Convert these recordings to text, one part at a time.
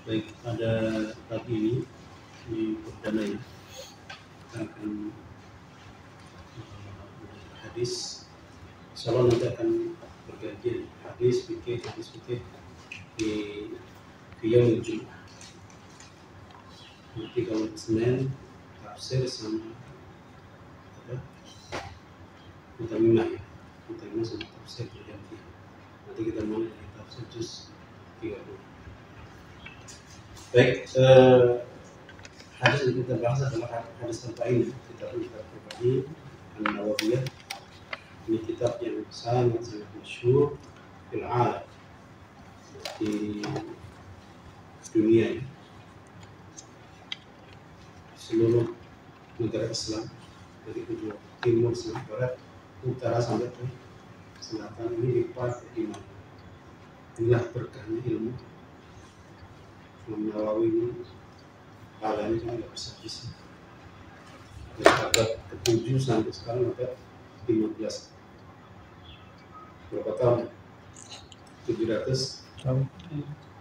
Baik, pada pagi ini di perdana ya kita akan hadis. Insyaallah nanti akan bergantian hadis fikih di Yaumul Jumat. Nanti kalau Senin tafsir sama apa? Mutamimah ya. Mutamimah sama tafsir bergantian. Nanti kita mulai dari tafsir juz 30. Baik, hadis yang kita bahas adalah hadis arba'in. Kitab arba'in An-Nawawiyah. Ini kitab yang sangat masyhur fil alam, di dunia ini, seluruh negara Islam dari ujung timur sampai barat, utara sampai ke selatan ini dipakai di mana? Inilah berkahnya ilmu. Imam Nawawi ini alamnya kan nggak bisa bisa. Dari abad ke-7 sampai sekarang abad 15. Berapa tahun? 700 tahun,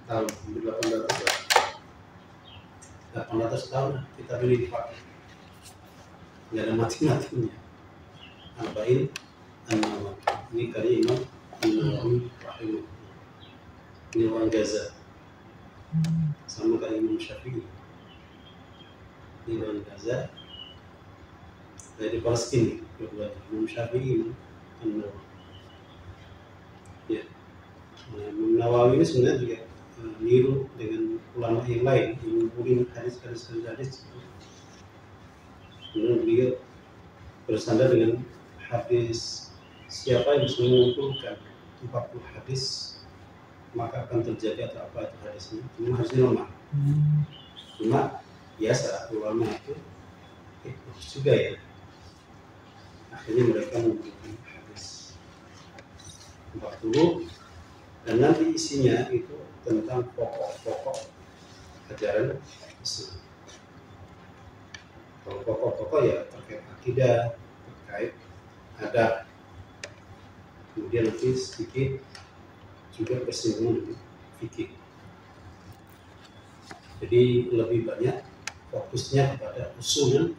800 tahun kita beli dipakai, nggak ada mati-matinya. Arba'in An-Nawawi ini karya Imam An-Nawawi rahimahullah. Ini orang Gaza, sama kayak Imam Syafi'i. Ini orang Gaza dari Palestina, kedua Imam Syafi'i, An-Nawawi. Ya, Imam Nawawi ini sebenarnya juga niru dengan ulama yang lain yang mengumpulkan hadis. Kemudian beliau bersandar dengan hadis, siapa yang bisa mengumpulkan 40 hadis maka akan terjadi atau apa itu hadisnya. Cuma hadisnya lemah. Cuma biasa ulama itu juga ya. Akhirnya mereka mengumpulkan hadis 40 dan nanti isinya itu tentang pokok-pokok ajaran Islam. Kalau pokok-pokok ya terkait akidah, terkait adab, kemudian nanti sedikit juga bersinggungan dengan fikih. Jadi lebih banyak fokusnya kepada usul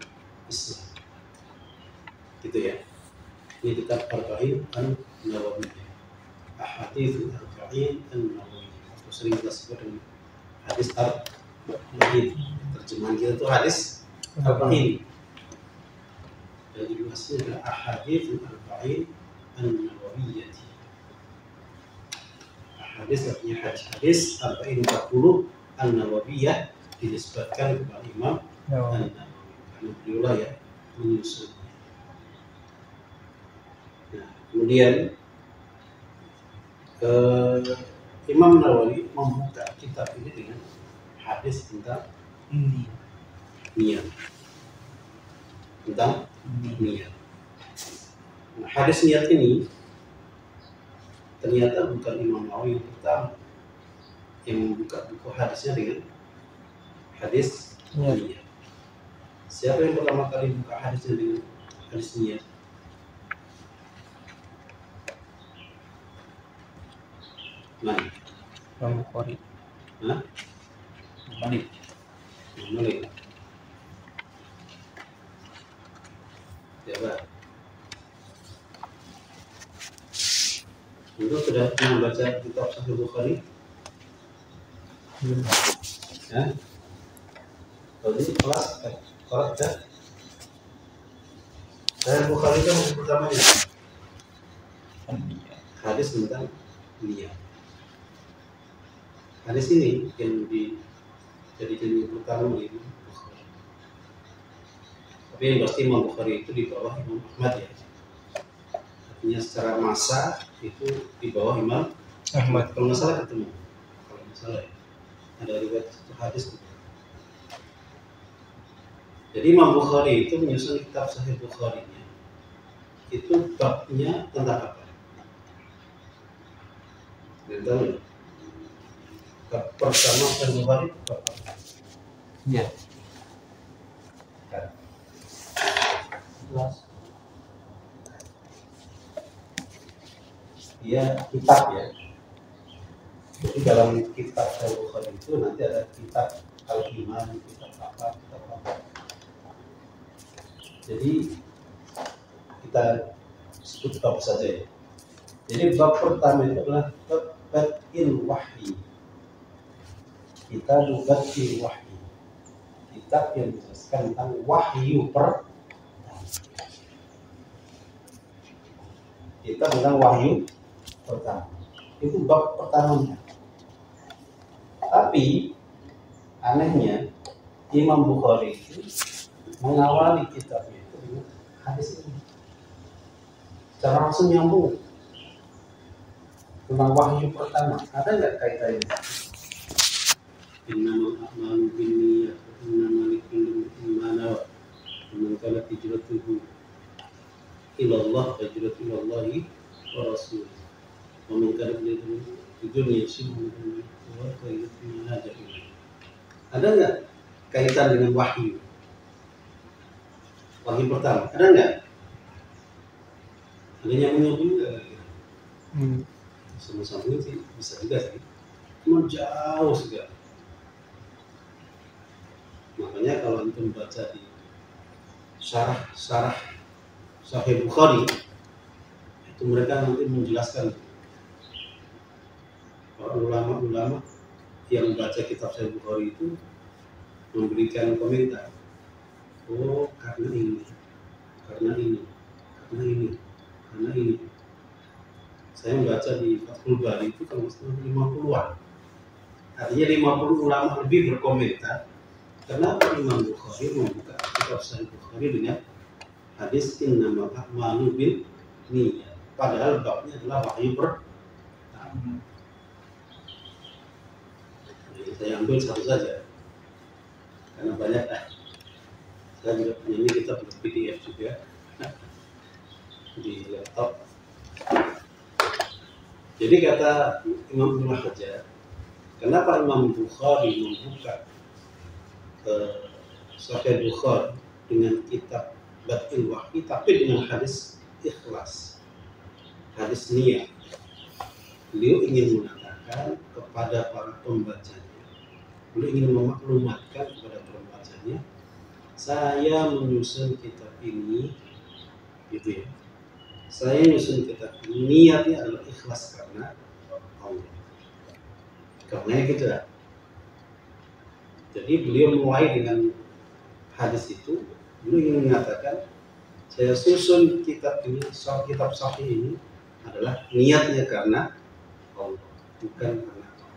Islam, gitu ya. Ini kitab Arba'in An-Nawawiyah. Ahadits Arba'in An-Nawawiyah. Atau sering kita sebut dengan hadis Arba'in. Terjemahan kita itu hadis Arba'in. Dan judul aslinya adalah Ahadits Arba'in An-Nawawiyah. Hadis artinya hadis Arba'in 40 An-Nawawiyah dinisbatkan kepada Imam An-Nawawi karena beliau ya menyusunnya. Nah, kemudian Imam Nawawi membuka kitab ini dengan hadis tentang niat. Tentang niat. Nah, hadis niat ini ternyata bukan Imam Nawawi yang pertama yang membuka buku hadisnya dengan hadis niat. Siapa yang pertama kali buka hadisnya dengan hadis niat? Mana? Imam Bukhari. Hah? Malik. Malik. Siapa? Itu sudah pernah baca kitab Sahih Bukhari? Ya? Kalau ini kelas kan? Sahih Bukhari itu yang pertamanya hadis tentang niat. Hadis ini yang dijadikan yang pertama di Bukhari. Tapi yang pasti Imam Bukhari itu di bawah Imam Ahmad ya. Artinya secara massa itu di bawah Imam Ahmad. Kalau nggak salah ketemu. Kalau nggak salah ya. Ada riwayat satu hadis. Jadi Imam Bukhari itu menyusun kitab Sahih Bukhari-nya. Itu babnya tentang apa? Tentang bab pertama Sahih Bukhari bab apa? Iya. Dia kitab ya. Jadi dalam kitab Al-Bukhari itu nanti ada kitab Al-Iman, kitab apa, kitab apa. Jadi kita sebut bab saja ya. Jadi bab pertama itu adalah bab Bad'il Wahyi. Kita Bad'il Wahyi. Kitab yang menjelaskan tentang wahyu pertama. Kita tentang wahyu pertama. Itu bab pertamanya. Tapi anehnya Imam Bukhari itu mengawali kitabnya itu dengan hadis ini. Secara langsung nyambung tentang wahyu pertama. Ada nggak kaitannya? Innamal a'malu binniyat wa innamal likulli imrin ma nawa. Man kanat hijratuhu ila Allah fa hijratuhu ila Allah wa rasulih. Wa man kanat hijratuhu lidunya yusibuha wa fa hijratuhu ila Allah. Ada nggak kaitan dengan wahyu? Wahyu pertama, ada nggak? Ada nyambung nggak? Sama-sama sih bisa juga sih, cuma jauh sekali. Makanya kalau antum baca di syarah Sahih Bukhari itu mereka nanti menjelaskan para ulama-ulama yang baca kitab Sahih Bukhari itu memberikan komentar. Oh, karena ini. Saya membaca di Fathul Bari itu kalau misalnya 50-an. Artinya 50 ulama lebih berkomentar. Kenapa Imam Bukhari membuka kitab Sahih Bukhari dengan hadis innamal a'malu binniyat. Padahal babnya adalah wahyu pertama. Jadi saya ambil satu saja. Karena banyak saya juga punya ini kitab PDF juga di laptop. Jadi kata Imam Ibnu Hajar, kenapa Imam Bukhari membuka Sahih Bukhari dengan kitab Bad'il Wahyi tapi dengan hadis ikhlas, hadis niat. Beliau ingin mengatakan kepada para pembacanya, beliau ingin memaklumatkan kepada pembacanya, saya menyusun kitab ini, gitu ya. Saya menyusun kitab ini niatnya adalah ikhlas karena Allah. Karena gitu lah. Jadi beliau mulai dengan hadis itu, beliau ingin mengatakan, saya susun kitab ini, kitab Sahih ini adalah niatnya karena Allah, bukan karena Allah.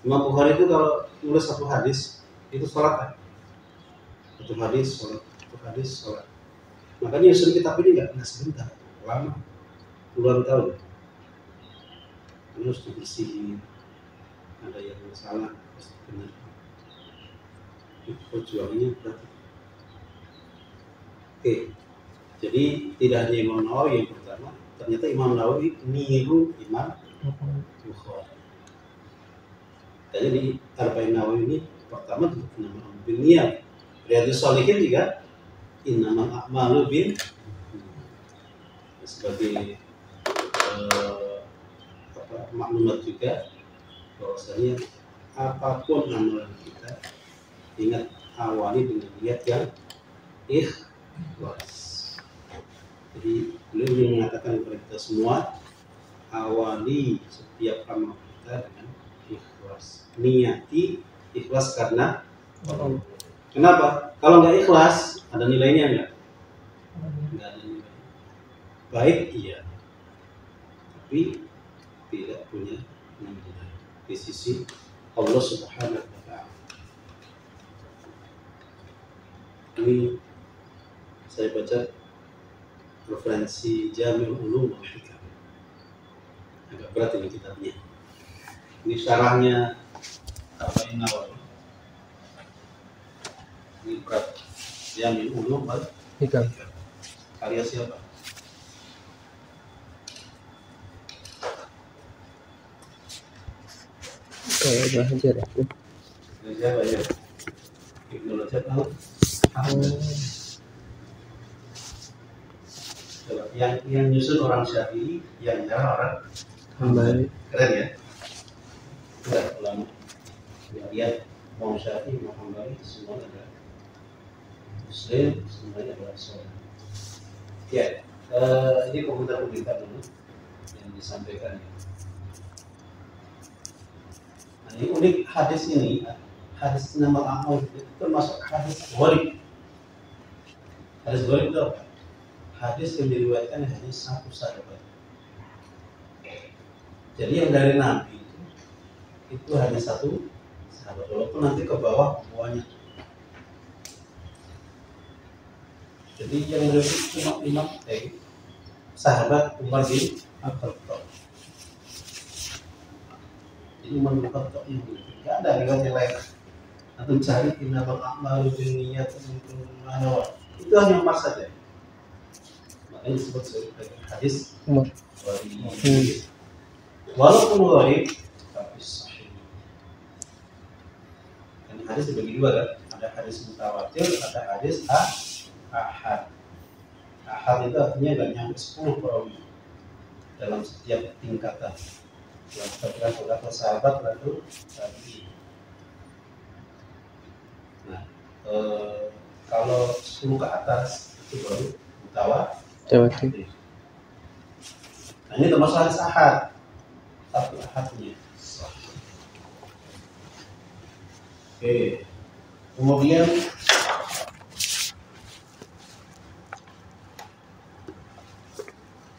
Imam Bukhari itu kalau nulis satu hadis itu sholat, satu hadis sholat. Makanya nyusun kitab ini nggak sebentar, lama, puluhan tahun. Harus dibersihin, ada yang salah, harus benar. Perjuangannya berat. Oke, jadi tidak hanya Imam Nawawi yang pertama, ternyata Imam Nawawi niru Imam Bukhari. Jadi Arba'in Nawawi ini pertama innamal a'malu binniyat. Riyadhus Shalihin juga innamal a'malu binniyat. Sebagai maklumat juga bahwasanya apapun amalan kita ingat awali dengan niat yang ikhlas. Jadi beliau ingin mengatakan kepada kita semua, awali setiap amal kita dengan ikhlas. Niati ikhlas karena Allah. Kenapa? Kalau nggak ikhlas, ada nilainya nggak? Nggak ada nilai. Baik iya, tapi tidak punya nilai di sisi Allah Subhanahu wa Ta'ala. Ini saya baca referensi Jami'ul Ulum wal Hikam. Agak berat ini kitabnya. Ini syarahnya Arba'in Nawawi. Ini berat. Jami'ul Ulum wal Hikam. Karya siapa? Kayak Hajar ya. Siapa ya? Ibnu Rajab tahu? Yang nyusun orang Syafi'i, yang nyarah orang Hambali. Keren ya? Enggak ulama. Ya, lihat Imam Syafi'i, Imam Hambali semua adalah Muslim, semuanya adalah soleh. Ya, ini komentar berita dulu yang disampaikan. Nah, ini unik hadis ini, hadis nama Ahmad itu termasuk hadis gharib. Hadis gharib itu apa? Hadis yang diriwayatkan hanya satu sahabat. Jadi yang dari Nabi itu hanya satu sahabat, walaupun nanti ke bawah banyak. Jadi yang lebih cuma 5 sahabat Umar bin Khattab. Jadi Umar bin Khattab itu tidak ada riwayat yang lain. Atau cari innamal a'malu binniyat itu hanya Umar saja. Makanya disebut sebagai hadis Umar. gharib. Walaupun gharib tapi sahih. Dan hadis dibagi dua kan? Ada hadis mutawatir, ada hadis ahad. Ahad itu artinya nggak nyampe 10 perawi dalam setiap tingkatan. Yang terkira sahabat lalu tabi'in. Nah, kalau 10 ke atas itu baru mutawatir. Nah, ini termasuk hadis ahad. Tapi ahadnya sahih. Oke. Kemudian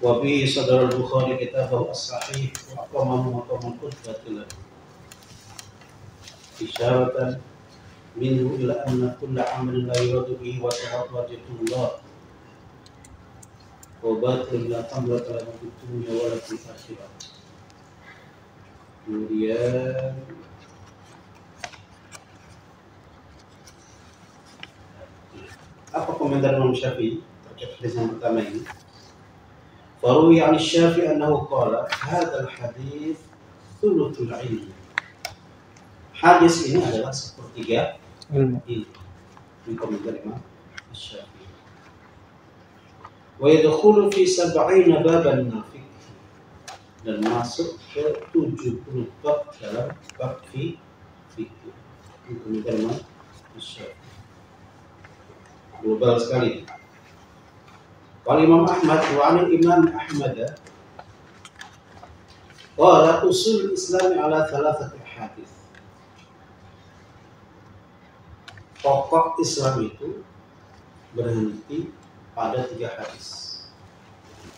wabi sadar al-Bukhari kitabahu as-sahih wa aqamahu maqaman qudwatil isyaratan minhu ila anna kulla amalin la yuradu bihi wa wajibullah wa batil la tamla ala dunya wa la fil akhirah. Kemudian apa komentar Imam Syafi'i terkait hadis yang pertama ini? Faruwi 'an Syafi'i annahu qala hadzal hadits thuluthul ilm. Hadis ini adalah sepertiga ilmu. Ini komentar Imam Syafi'i. Wa yadkhulu fi 70 baban nafiq, dan masuk ke 70 bab dalam bab fikih. Ini komentar Imam Syafi'i. Global sekali. Wal Imam Ahmad wa 'an Imam Ahmad qala usul Islam ala thalathati hadis. Pokok Islam itu berhenti pada 3 hadis.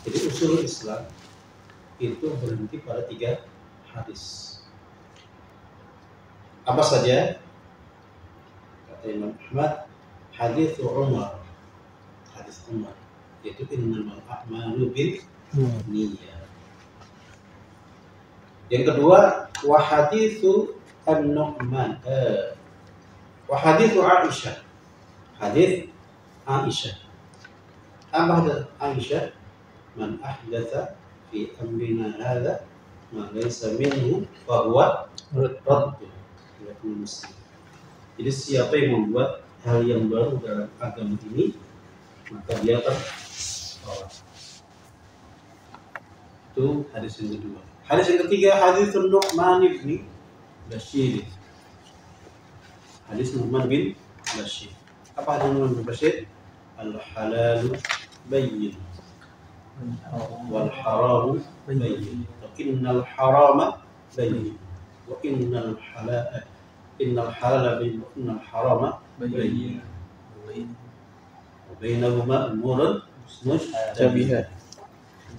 Jadi usul Islam itu berhenti pada 3 hadis. Apa saja? Kata Imam Ahmad, hadis Umar, yaitu innamal a'malu binniyat. Yang kedua, wa haditsu an-Nu'man, wa haditsu Aisyah. Hadis Aisyah. Apa hadis Aisyah? Man ahdatsa fi amrina hadza ma laysa minhu fa huwa radd. Jadi siapa yang membuat hal yang baru dalam agama ini, maka dia tertolak. Itu hadis yang kedua. Hadis yang ketiga, hadis Nu'man bin Bashir. Hadis Nu'man bin Bashir. Apa hadis Nu'man bin Bashir? Al-halalu bayyin wal haramu bayyin wa innal harama bayyin wa innal halala bayyin wa innal harama bayyin wa bainahuma umurun mushtabihat.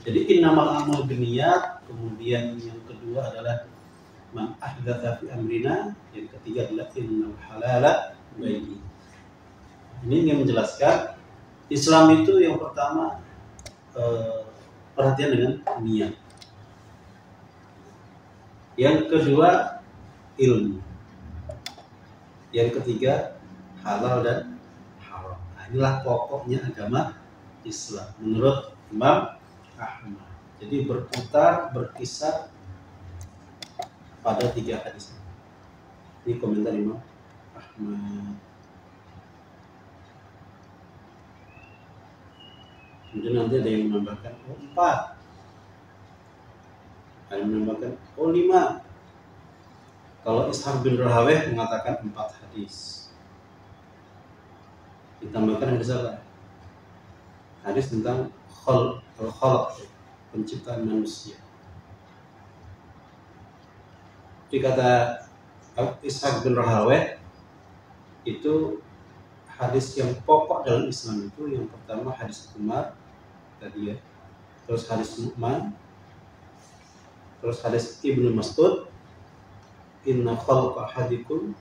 Jadi innamal a'malu binniyat. Kemudian yang kedua adalah man ahdatsa fi amrina. Yang ketiga adalah innal halala bayyin. Ini yang menjelaskan Islam itu yang pertama perhatian dengan niat. Yang kedua ilmu. Yang ketiga halal dan haram. Nah, inilah pokoknya agama Islam menurut Imam Ahmad. Jadi berkisar pada 3 hadis. Ini komentar Imam Ahmad. Kemudian nanti ada yang menambahkan 4, ada yang menambahkan 5. Kalau Ishaq bin Rahawayh mengatakan 4 hadis. Ditambahkan hadis apa? Hadis tentang al-khalq, penciptaan manusia. Jadi kata Ishaq bin Rahawayh itu hadis yang pokok dalam Islam itu yang pertama hadis Umar tadi ya, terus hadis Nu'man, terus hadis Ibnu Mas'ud, inna khalqa ahadikum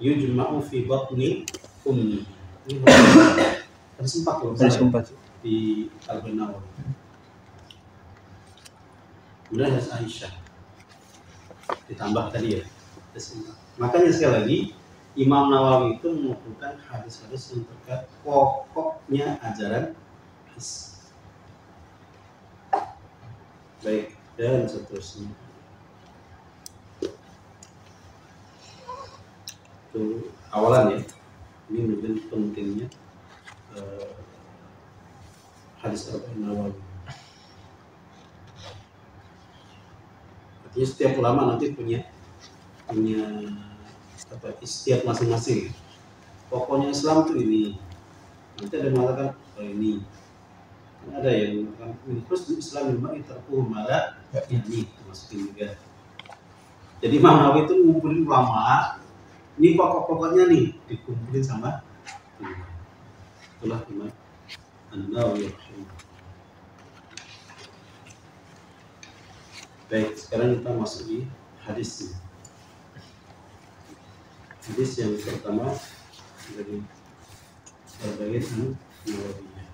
yujma'u fi batni ummi. Ini hadis 4 loh. Hadis 4 di Al-Nawawi. Kemudian hadis Aisyah ditambah tadi ya. Makanya sekali lagi Imam Nawawi itu mengumpulkan hadis-hadis yang terkait pokoknya ajaran Islam. Baik, dan seterusnya. Itu awalan ya. Ini mungkin pentingnya hadis Nawawi. Artinya setiap ulama nanti punya istiad masing-masing. Pokoknya Islam itu ini. Nanti ada yang mengatakan ini. Ada yang mengatakan terus Islam memang terpuh malah ini masukin juga. Jadi Imam Nawawi itu ngumpulin ulama. Ini pokok-pokoknya nih dikumpulin sama itulah Imam An-Nawawi. Baik, sekarang kita masuk di hadis ini. Hadis yang pertama dari Arba'in An-Nawawiyah.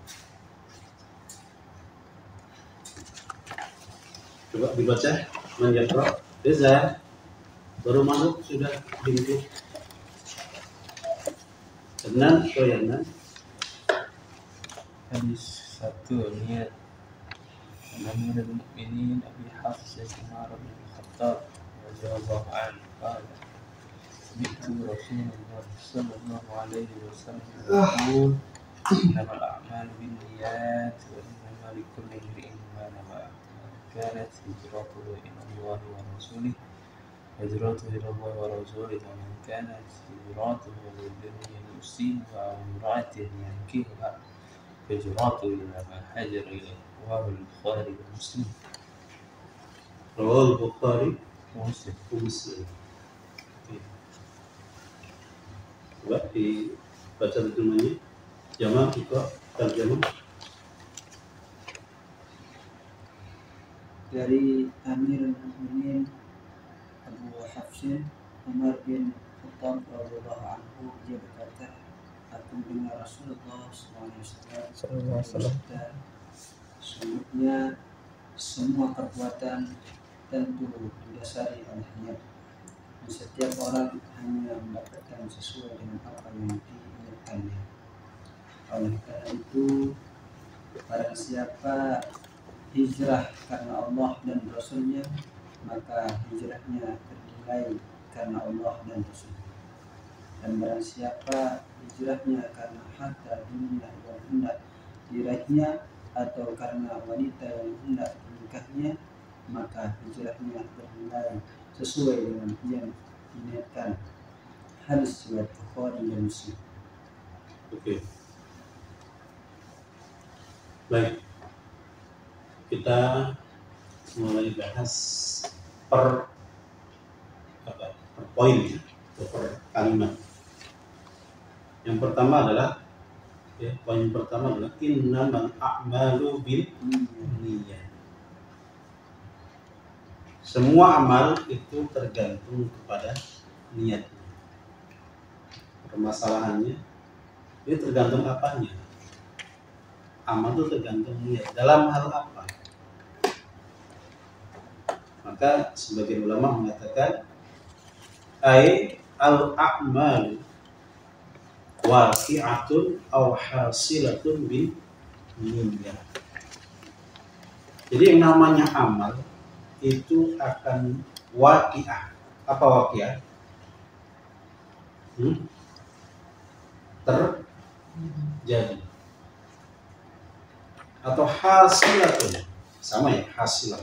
Coba dibaca, menjawab. Reza baru masuk sudah dibuka. Tenan, Soyanan. Hadis 1 niat Amirul Mukminin Abi Hafs Umar bin Khattab radhiyallahu anhu qala sami'tu Rasulullah sallallahu alaihi wasallam yaqul innamal a'malu binniyat wa innamal likulli imri'in ma nawa kanat hijratuhu ila Allah wa rasulih hijratuhu ila Allah wa rasulih wa man kanat hijratuhu lid-dunya yusibuha wa imra'atin yankihuha hijratuhu ila ma hajara ilayhi رواه البخاري ومسلم. رواه البخاري ومسلم. Coba dibaca terjemahnya. Jamaah kita terjemah. Dari Amirul Mukminin Abu Hafs Umar bin Khattab radhiyallahu anhu, dia berkata, aku dengar Rasulullah SAW sesungguhnya semua perbuatan tentu didasari oleh niat, dan setiap orang hanya mendapatkan sesuai dengan apa yang diinginkannya. Oleh karena itu, barang siapa hijrah karena Allah dan Rasulnya, maka hijrahnya ternilai karena Allah dan Rasulnya. Dan barang siapa hijrahnya karena harta dunia yang hendak diraihnya atau karena wanita yang hendak dinikahnya, maka hijrahnya bernilai sesuai dengan yang diniatkan. Hadis riwayat Bukhari dan Muslim. Oke. Baik. Kita mulai bahas per poin atau per kalimat. Yang pertama adalah poin pertama adalah innamal a'malu binniyat. Semua amal itu tergantung kepada niatnya. Permasalahannya ini tergantung apanya. Amal itu tergantung niat. Dalam hal apa? Maka sebagian ulama mengatakan al-a'malu waqi'atun aw hasilatun bin niyyah. Jadi yang namanya amal itu akan waqi'ah. Apa waqi'ah? Terjadi. Atau hasilatun. Sama ya, hasilah.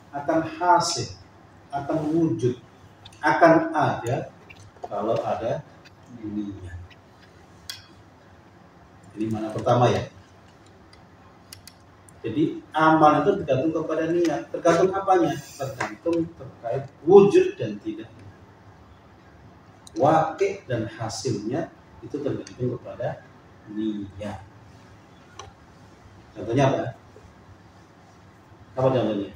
Akan hasil, akan wujud. akan ada kalau ada niat. Ini mana pertama ya. Jadi amal itu tergantung kepada niat. Tergantung apanya? Tergantung terkait wujud dan tidaknya. Wakil dan hasilnya itu tergantung kepada niat. Contohnya apa? Apa contohnya?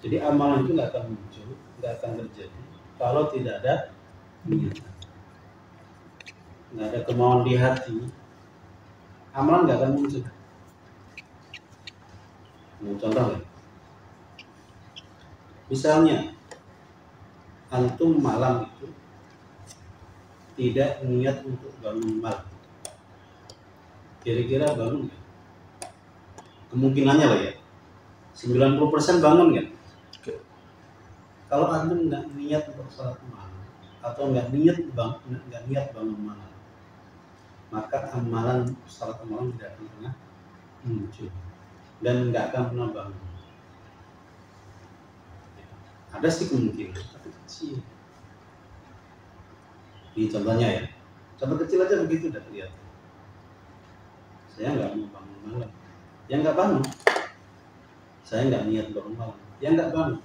Jadi amalan itu nggak akan muncul, nggak akan terjadi kalau tidak ada niat. Nggak ada kemauan di hati, amalan nggak akan muncul. Mau contoh nggak? Misalnya, antum malam itu tidak niat untuk bangun malam, kira-kira bangun nggak? Kemungkinannya lah ya, 90% bangun nggak? Kalau antum nggak niat untuk sholat malam atau nggak niat bangun malam, maka amalan sholat malam tidak akan pernah muncul dan nggak akan pernah bangun. Ada sih kemungkinan, tapi kecil. Ini contohnya ya, contoh kecil aja begitu udah kelihatan. Saya nggak mau bangun malam, ya nggak bangun. Saya nggak niat bangun malam, ya nggak bangun.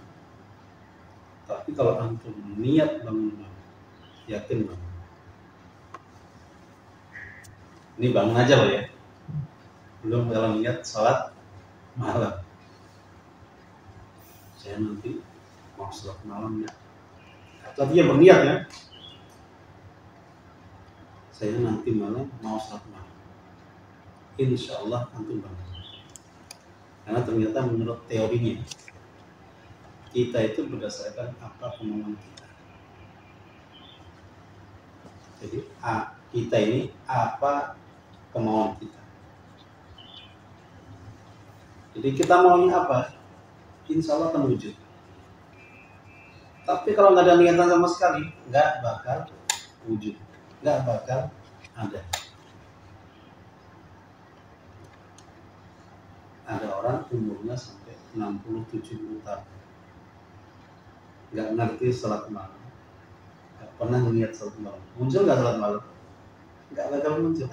Tapi kalau antum niat bangun malam, yakin bangun. Ini bangun aja loh ya, belum kalau niat sholat malam. Saya nanti mau sholat malam ya. Tapi ya berniat ya. Saya nanti malam mau sholat malam. Insya Allah antum bangun. Karena ternyata menurut teorinya, kita itu berdasarkan apa kemauan kita. Jadi kita ini apa kemauan kita. Jadi kita maunya apa, insya Allah akan wujud. Tapi kalau nggak ada niatan sama sekali, nggak bakal wujud, nggak bakal ada. Ada orang umurnya sampai 60-70 tahun, nggak ngerti sholat malam, nggak pernah niat sholat malam. Muncul nggak sholat malam? Nggak bakal muncul.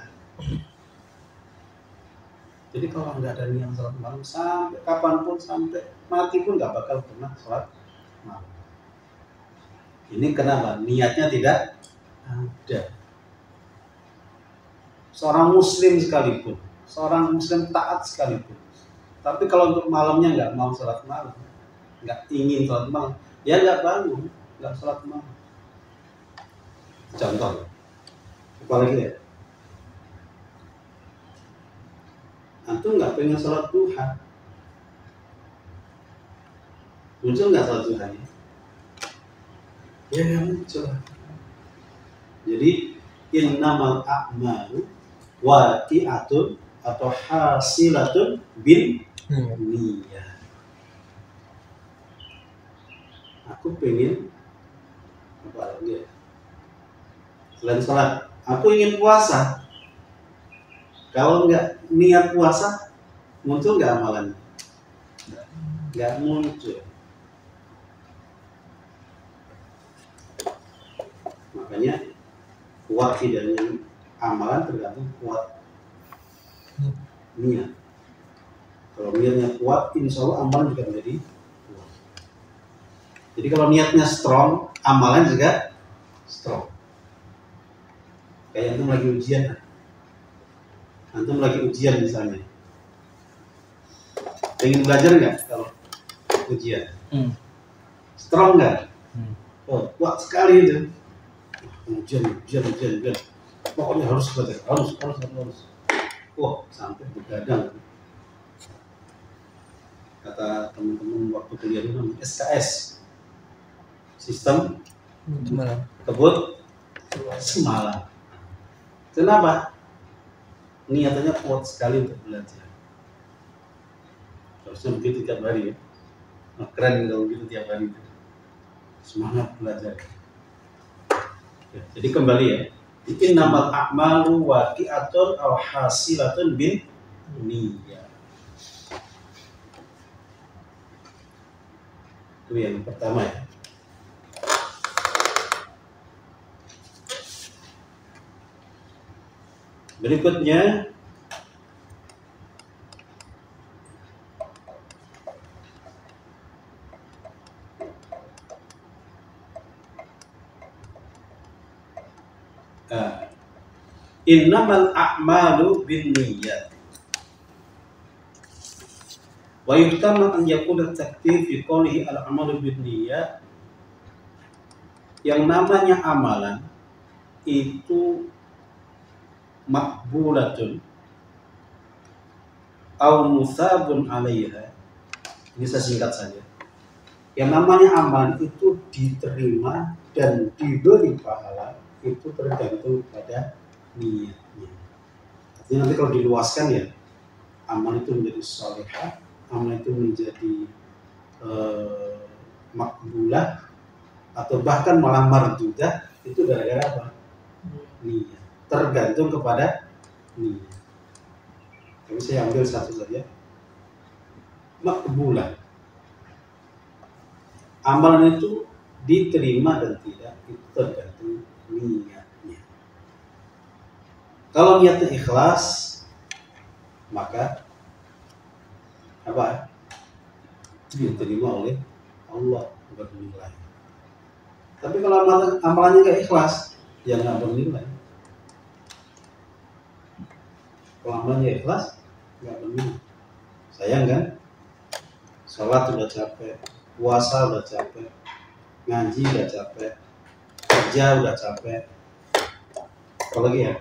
Jadi kalau nggak ada niat sholat malam, sampai kapanpun, sampai mati pun nggak bakal pernah sholat malam. Ini kenapa? Niatnya tidak ada. Seorang muslim sekalipun, seorang muslim taat sekalipun, tapi kalau untuk malamnya nggak mau sholat malam, nggak ingin sholat malam, ya nggak bangun, nggak sholat malam. Contoh, apalagi ya? Antum nggak pengen sholat duha, muncul nggak sholat duhanya? Ya nggak muncul. Jadi innamal a'malu waqi'atun atau hasilatun bin niyah. Aku pengen apa lagi ya? Selain sholat, aku ingin puasa. Kalau nggak niat puasa, muncul nggak amalannya? Nggak muncul. Makanya kuat tidaknya amalan tergantung kuat niat. Kalau niatnya kuat, insya Allah amalan juga menjadi kuat. Jadi kalau niatnya strong, amalan juga strong. Kayak antum lagi ujian, antum lagi ujian misalnya, pengen belajar nggak kalau ujian? Strong nggak? Oh, kuat sekali itu. Ujian. Pokoknya harus belajar, harus. Wah, sampai begadang. Kata teman-teman waktu kuliah itu SKS, sistem kebut semalam. Kenapa? Niatannya kuat sekali untuk belajar. Harusnya begitu tiap hari ya. Nah, keren kalau begitu tiap hari. Semangat belajar. Ya, jadi kembali ya. Innamal a'malu waqi'atun aw hasilatun bin niyah. Itu yang pertama ya. Berikutnya innamal a'malu binniyat wa yuhtamal an yakuna takdir fi qawlihi al-amalu binniyat. Yang namanya amalan itu makbulatun au musabun 'alaiha. Ini saya singkat saja. Yang namanya amalan itu diterima dan diberi pahala itu tergantung pada niatnya. Jadi nanti kalau diluaskan ya, amal itu menjadi salihah, amal itu menjadi makbulah, atau bahkan malah mardudah, itu gara-gara apa? Niat. Tergantung kepada niat. Tapi saya ambil satu saja. Makbulah. Amalan itu diterima dan tidak, itu tergantung niatnya. Kalau niatnya ikhlas, maka apa? Diterima oleh Allah bernilai. Tapi kalau amalannya nggak ikhlas, ya nggak bernilai. Kalau amalannya ikhlas, nggak bernilai. Sayang kan? Sholat udah capek, puasa udah capek, ngaji udah capek, kerja udah capek, apalagi ya,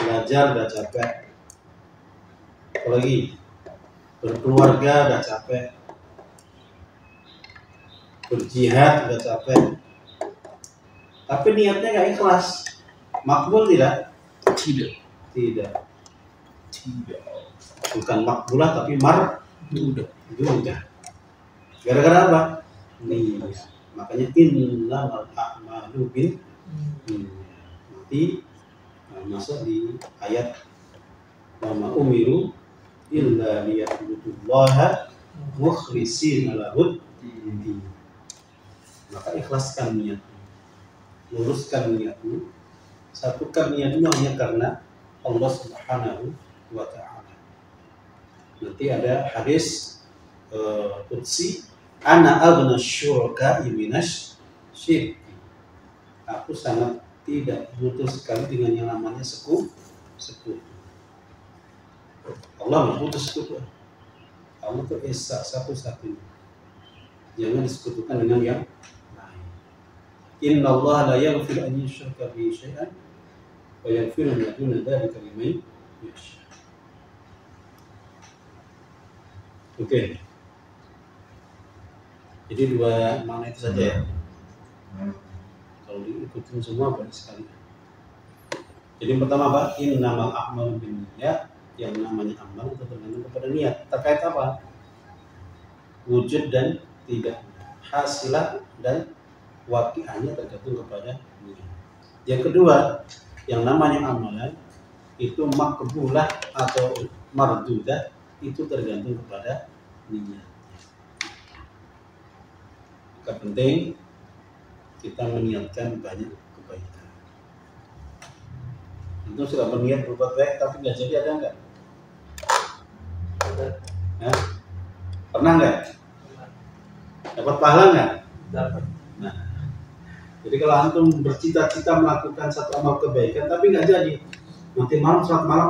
belajar udah capek, apalagi berkeluarga udah capek, berjihad udah capek, tapi niatnya nggak ikhlas, makbul tidak? Tidak. Tidak. Tidak. Bukan makbulah tapi mardudah. Gara-gara apa? Niat. Makanya innamal a'malu binniyat. Nanti masuk di ayat wa ma umiru illa liya'budullaha mukhlishina lahud din. Maka ikhlaskan niatmu, luruskan niatmu, satukan niatmu hanya karena Allah Subhanahu wa ta'ala. Nanti ada hadis qudsi, ana aghna syuraka'i minasy syirk. Aku sangat tidak butuh sekali dengan yang namanya sekutu. Allah nggak butuh sekutu. Allah itu esa satu-satunya. Jangan disekutukan dengan yang lain. Inna Allah la yaghfiru an yushraka bihi syai'an wa yaghfiru ma duna dzalika liman yasha. Oke. Jadi dua makna itu saja ya. Kalau diikutin semua banyak sekali. Jadi yang pertama apa? Innamal a'malu binniyat. Yang namanya amal itu tergantung kepada niat. Terkait apa? Wujud dan tidak. Hasilah dan waqi'ahnya tergantung kepada niat. Yang kedua, yang namanya amalan itu makbulah atau mardudah, itu tergantung kepada niat. Maka penting kita meniatkan banyak kebaikan. Itu sudah berniat berbuat baik tapi nggak jadi, ada nggak? Ya? Pernah nggak? Dapat pahala nggak? Dapat. Nah, jadi kalau antum bercita-cita melakukan satu amal kebaikan tapi nggak jadi, nanti malam sholat malam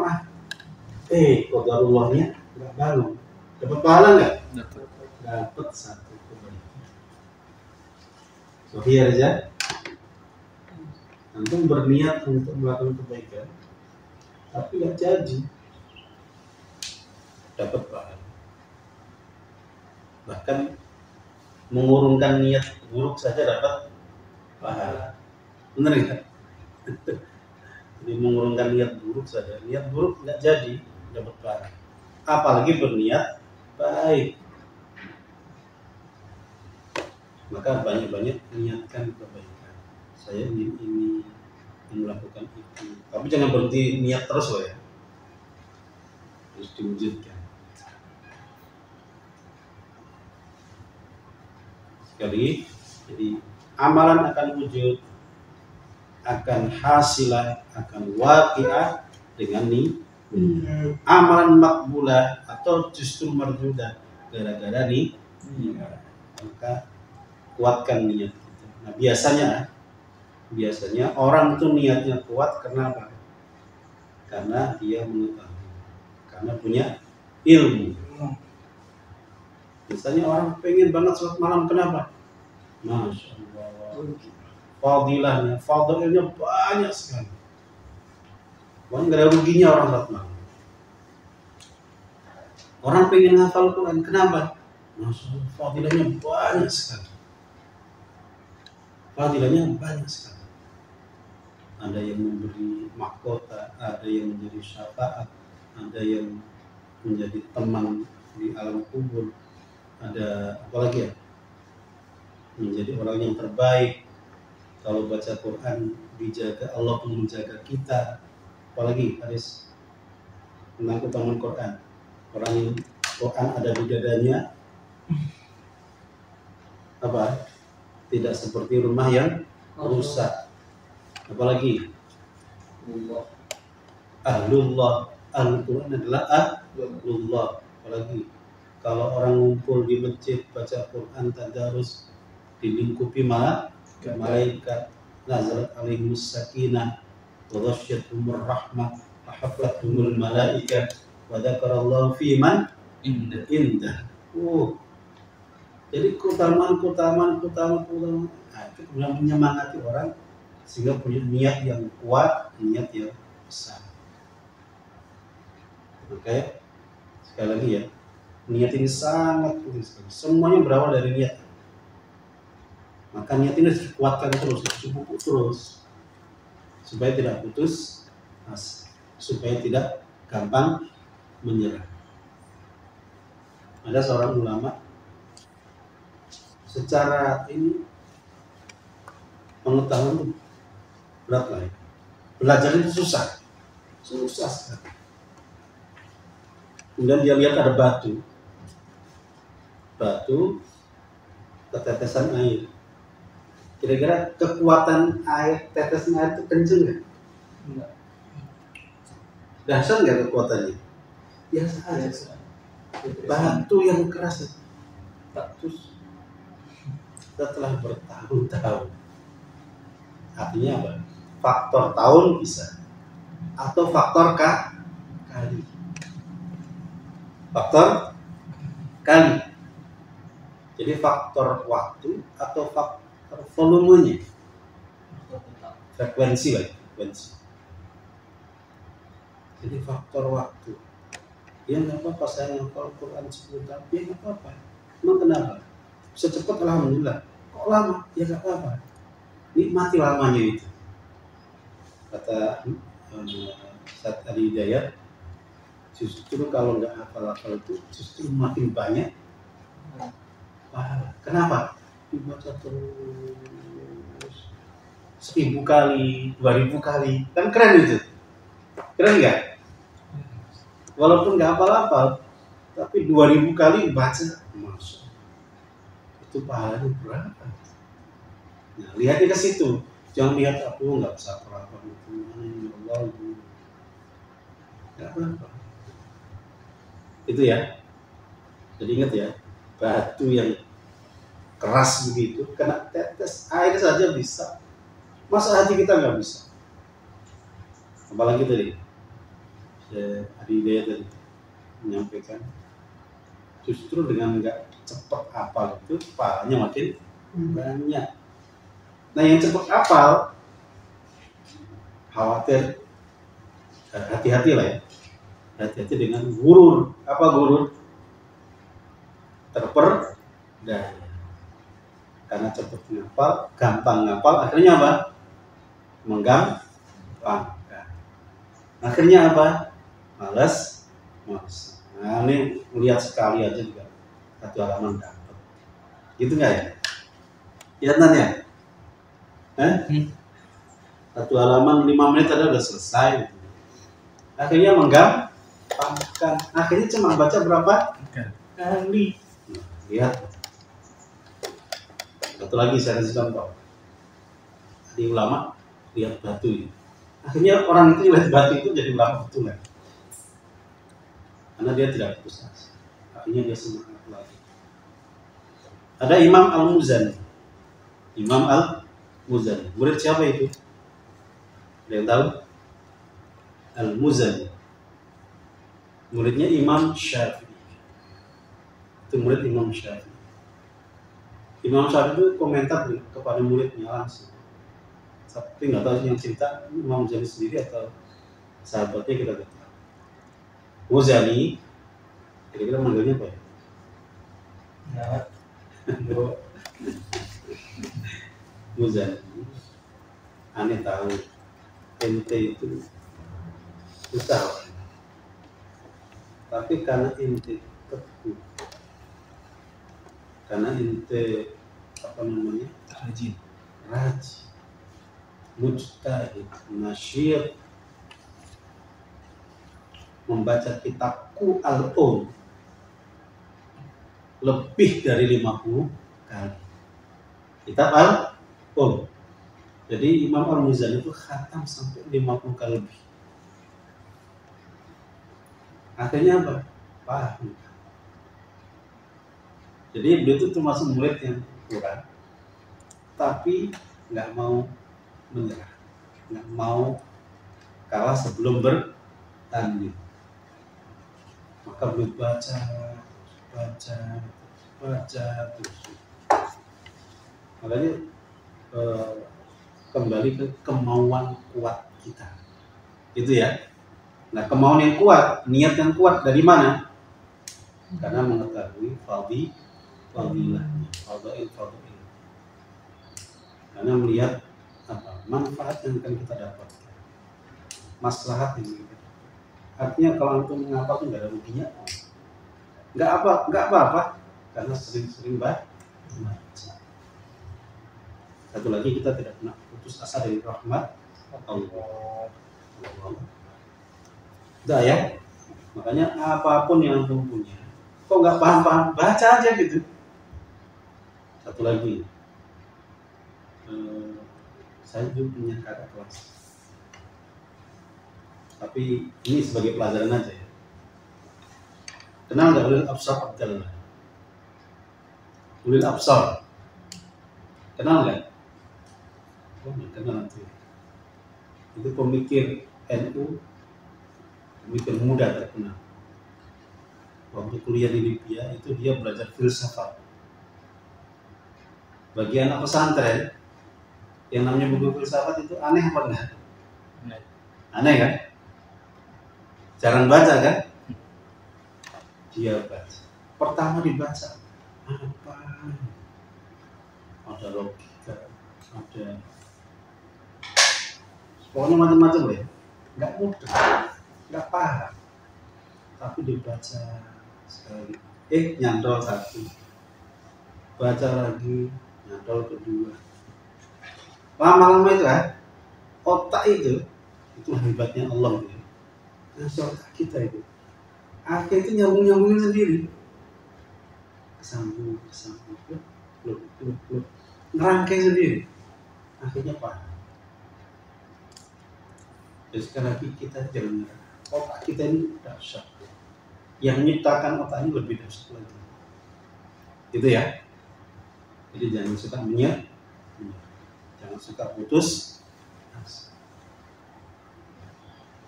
qadarullahnya nggak bangun, dapat pahala nggak? Dapat satu kebaikan. Sofia aja, antum berniat untuk melakukan kebaikan tapi nggak jadi, dapat pahala. Bahkan mengurungkan niat buruk saja dapat pahala. Benar nggak? Jadi mengurungkan niat buruk saja, niat buruk nggak jadi, dapat pahala. Apalagi berniat baik. Maka banyak-banyak niatkan kebaikan. Saya ingin ini, melakukan itu. Tapi jangan berhenti niat terus loh ya. Harus diwujudkan. Sekali, jadi amalan akan wujud, akan hasilah, akan waqi'ah dengan amalan makbulah atau justru marjudah gara-gara maka kuatkan niat kita. Nah biasanya orang itu niatnya kuat karena apa? Karena dia mengetahui, karena punya ilmu. Misalnya orang pengen banget sholat malam, kenapa? Masya Allah, fadilahnya banyak sekali. Bukan gak ada ruginya orang sholat malam. Orang pengen hafal Quran, kenapa? Masya Allah, fadilahnya banyak sekali. Ada yang memberi mahkota, ada yang menjadi syafaat, ada yang menjadi teman di alam kubur, ada apalagi ya, menjadi orang yang terbaik. Kalau baca Quran dijaga, Allah pun menjaga kita. Apalagi hadis tentang keutamaan Quran, orang yang Quran ada di dadanya apa? Tidak seperti rumah yang rusak. Apalagi ahlullah, Al-Quran adalah ahlullah. Apalagi kalau orang ngumpul di masjid baca Quran tadarus, dilingkupi malaikat, nazalat alaihimus sakinah wa ghasyiyatuhumur rahmah wa hafathumul malaikah wa dzakarallahu fi man indah. Jadi keutamaan itu kemudian menyemangati orang sehingga punya niat yang kuat, niat yang besar. Oke, sekali lagi ya, niat ini sangat penting sekali. Semuanya berawal dari niat. Maka niat ini harus dikuatkan terus, dipupuk terus, supaya tidak putus asa, supaya tidak gampang menyerah. Ada seorang ulama, secara ini pengetahuan berat lah ya. Belajar itu susah sekali. Kemudian dia lihat ada batu ketetesan air. Kira-kira kekuatan air, tetesan air itu kenceng nggak? Enggak. Dahsyat nggak kekuatannya? Biasa aja. Batu yang keras itu. Terus setelah bertahun-tahun. Artinya apa? Faktor tahun bisa, atau faktor kali. Faktor kali. Jadi faktor waktu atau faktor volumenya. Frekuensi. Jadi faktor waktu. Ya nggak apa-apa saya ngapal Quran 10 tahun, ya nggak apa-apa. Emang kenapa? Bisa cepat alhamdulillah. Kok lama? Ya nggak apa-apa. Nikmati lamanya itu. Kata Ustaz Ali Hidayat, justru kalau nggak hafal-hafal itu justru makin banyak pahala. Kenapa? Dibaca terus 1000 kali, 2000 kali, kan keren itu. Keren nggak? Walaupun nggak hafal-hafal, tapi 2000 kali baca, masuk. Itu pahalanya berapa? Nah, lihatnya ke situ. Jangan lihat aku nggak bisa apa-apa itu. Allah, nggak apa-apa. Itu ya. Jadi ingat ya, batu yang keras begitu, kena tetes air saja bisa. Masa hati kita nggak bisa? Apalagi tadi, Adi Hidayat tadi menyampaikan, justru dengan nggak cepat hafal itu pahalanya makin banyak. Nah yang cepat hafal, khawatir, hati-hati lah ya. Hati-hati dengan gurur. Apa gurur? Terperdaya. Karena cepat ngapal, gampang ngapal, akhirnya apa? Menggampangkan. Akhirnya apa? Malas. Nah ini lihat sekali aja juga satu halaman dapat. Gitu nggak ya? Lihat ya? Satu halaman 5 menit ada udah selesai. Akhirnya menggampangkan. Akhirnya cuma baca berapa kali? Nah, lihat. Satu lagi saya kasih contoh. Di ulama lihat batu ini. Akhirnya orang itu lihat batu itu jadi ulama betulan. Karena dia tidak putus asa. Akhirnya dia semangat lagi. Ada Imam Al-Muzani. Imam Al-Muzani. Murid siapa itu? Ada yang tahu? Al-Muzani. Muridnya Imam Syafi'i. Itu murid Imam Syafi'i. Imam Syafi'i itu komentar kepada muridnya langsung. Tapi nggak tahu yang cerita Imam Muzani sendiri atau sahabatnya, kita nggak tahu. Muzani, kira-kira manggilnya apa ya? Muzani. Aneh tahu. Ente itu susah. Tapi karena ente teguh, karena ente apa namanya? Rajin. Mujtahid, nasyir, membaca kitabku Al-Um lebih dari 50 kali. Kitab Al-Um. Jadi Imam Al-Muzani itu khatam sampai 50 kali lebih. Akhirnya apa? Paham. Jadi beliau itu termasuk murid yang kurang, tapi nggak mau menyerah, nggak mau kalah sebelum bertanding. Maka beliau baca terus. Makanya kembali ke kemauan kuat kita, itu ya. Nah, kemauan yang kuat, niat yang kuat dari mana? Karena mengetahui fadilah. Karena melihat apa manfaat yang akan kita dapatkan, maslahat yang kita dapatkan. Artinya kalau antum mengapa tuh nggak ada ruginya, nggak apa-apa, karena sering-sering baca. Satu lagi, kita tidak pernah putus asa dari rahmat Allah. Udah ya, makanya apapun yang antum punya, kok nggak paham, baca aja gitu. Satu lagi, saya juga punya kakak kelas, tapi ini sebagai pelajaran aja ya. Kenal nggak Ulil Absar Abdallah? Ulil Absar, kenal nggak? Oh, nggak kenal nanti. Itu pemikir NU, pemikir muda terkenal. Waktu kuliah di Libya itu dia belajar filsafat. Bagi anak pesantren, yang namanya buku filsafat itu aneh apa enggak? Aneh kan? Jarang baca kan? Dia baca. Pertama dibaca apa? Ada logika, ada pokoknya macam-macam ya. Nggak mudah, nggak paham. Tapi dibaca sekali, nyantol satu, baca lagi, nyantol kedua. Lama-lama itu otak itu hebatnya Allah ya. Nah, otak kita itu akhirnya itu nyambung-nyambungin sendiri, kesambung, ngerangkai sendiri, akhirnya paham. Jadi sekali lagi kita jangan menyerah. Otak kita ini dahsyat. Yang menciptakan otak ini lebih dahsyat lagi. Gitu ya. Jadi jangan suka menyerah. Jangan suka putus asa.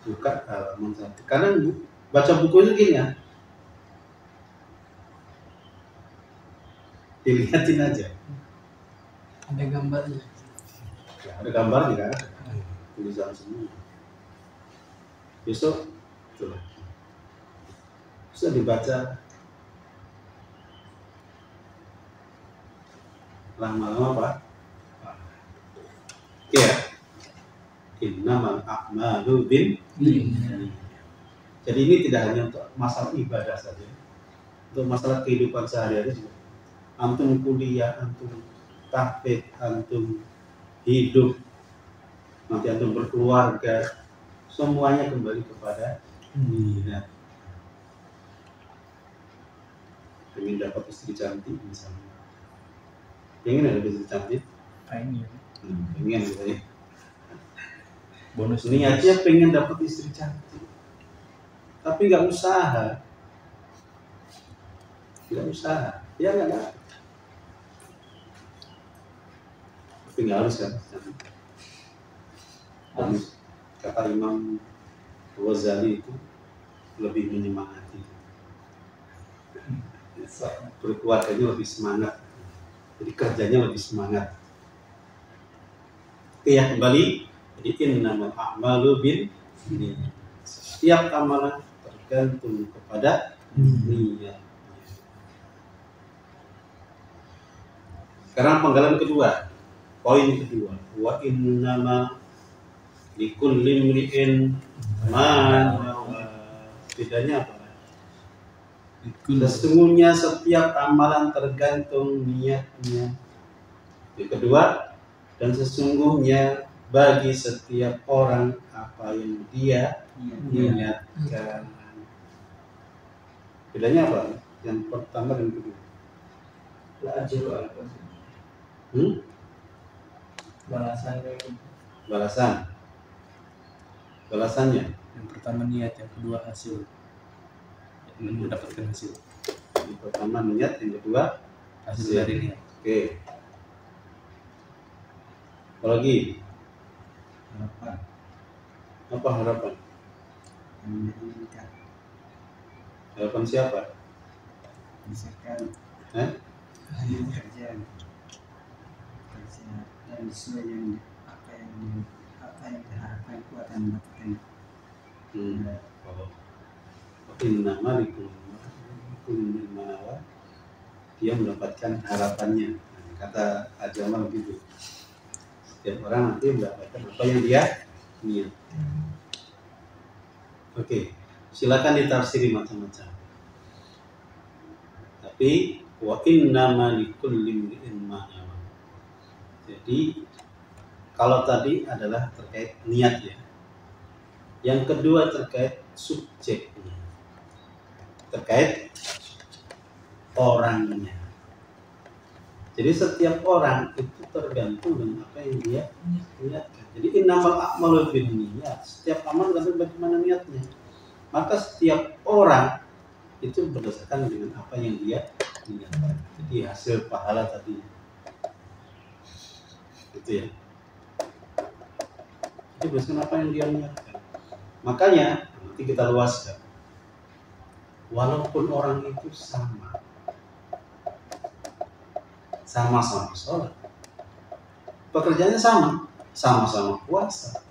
Buka halaman satu. Karena baca buku itu gini ya, dilihatin aja. Ada gambarnya. Ya, ada gambarnya kan? Tulisan semua. Besok itu lagi. Bisa dibaca lama-lama Pak. Ya. Innamal a'malu binniyat. Jadi ini tidak hanya untuk masalah ibadah saja, untuk masalah kehidupan sehari-hari juga. Antum kuliah, antum tahfidz, antum hidup, nanti antum berkeluarga, semuanya kembali kepada niat. Ingin dapat istri cantik misalnya, ingin ada istri cantik, Pengen. ingin gitu ya. Bonus niatnya pengen dapat istri cantik, tapi nggak usaha, ya nggak, tapi nggak harus kan. Dan kata Imam Ghazali itu lebih menyemangati, berkeluarganya lebih semangat, jadi kerjanya lebih semangat. Oke ya, kembali. Jadi innamal a'malu binniyat. Setiap amalan tergantung kepada niat. Sekarang penggalan kedua, poin kedua, wa innama likulli imri'in ma nawa. Bedanya apa? Sesungguhnya setiap amalan tergantung niatnya. Yang kedua, dan sesungguhnya bagi setiap orang apa yang dia niatkan. Bedanya apa? Yang pertama dan kedua. Balasannya. Yang pertama niat, yang kedua hasil. Mendapatkan hasil. Yang pertama niat, yang kedua Hasil dari niat. Oke. Apalagi? Apa harapan? Harapan siapa? Misalkan kerja dan sesuai yang apa yang diharapkan itu akan mendapatkan. Innama likulli manawa, dia mendapatkan harapannya. Kata Ajamal begitu. Setiap orang nanti mendapatkan apa yang dia niat. Oke, silakan ditafsiri macam-macam. Tapi wa innama likulli imri'in ma nawa. Jadi kalau tadi adalah terkait niat ya. Yang kedua terkait subjeknya. Terkait orangnya. Jadi setiap orang itu tergantung dengan apa yang dia niatkan. Jadi innamal a'malu binniyat. Setiap amal tergantung bagaimana niatnya. Maka setiap orang itu berdasarkan dengan apa yang dia niatkan. Jadi hasil pahala tadi. Itu ya. Jadi berdasarkan apa yang dia niatkan. Makanya nanti kita luaskan. Walaupun orang itu sama-sama sholat, pekerjaannya sama-sama puasa,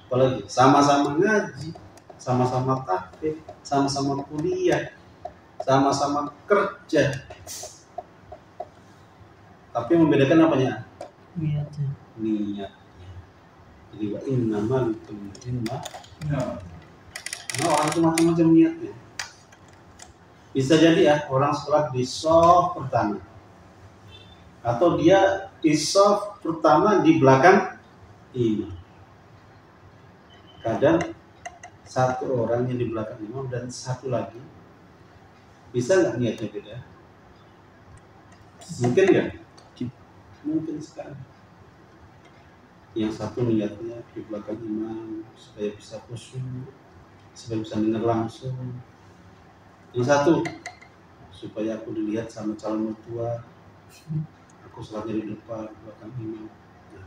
apalagi sama-sama ngaji, sama-sama takbir, sama-sama kuliah, sama-sama kerja, tapi membedakan apanya? Niatnya. Jadi wa innamal likulli Nah, orang itu macam-macam niatnya. Bisa jadi ya orang sholat di shaf pertama, atau dia di shaf pertama di belakang imam. Kadang satu orang yang di belakang imam dan satu lagi, bisa nggak niatnya beda? Mungkin nggak? Mungkin sekali. Yang satu niatnya di belakang imam supaya bisa khusyuk, supaya bisa dengar langsung. Yang satu supaya aku dilihat sama calon mertua, aku sholatnya di depan belakang imam. Nah,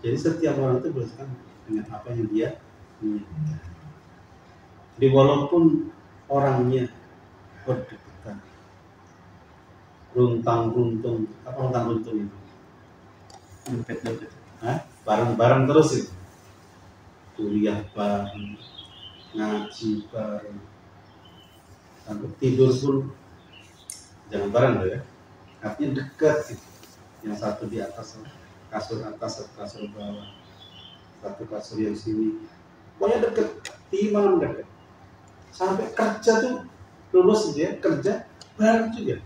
jadi setiap orang itu berdasarkan dengan apa yang dia niatkan. Jadi walaupun orangnya berdekatan, runtang-runtung, apa runtang-runtung itu? Dompet. Bareng-bareng terus itu. Kuliah bareng, ngaji bareng, sampai tidur pun jangan bareng loh ya. Artinya dekat gitu. Yang satu di atas kasur atas, satu kasur bawah, satu kasur yang sini. Pokoknya dekat, timang dekat. Sampai kerja tuh lulus dia kerja bareng juga.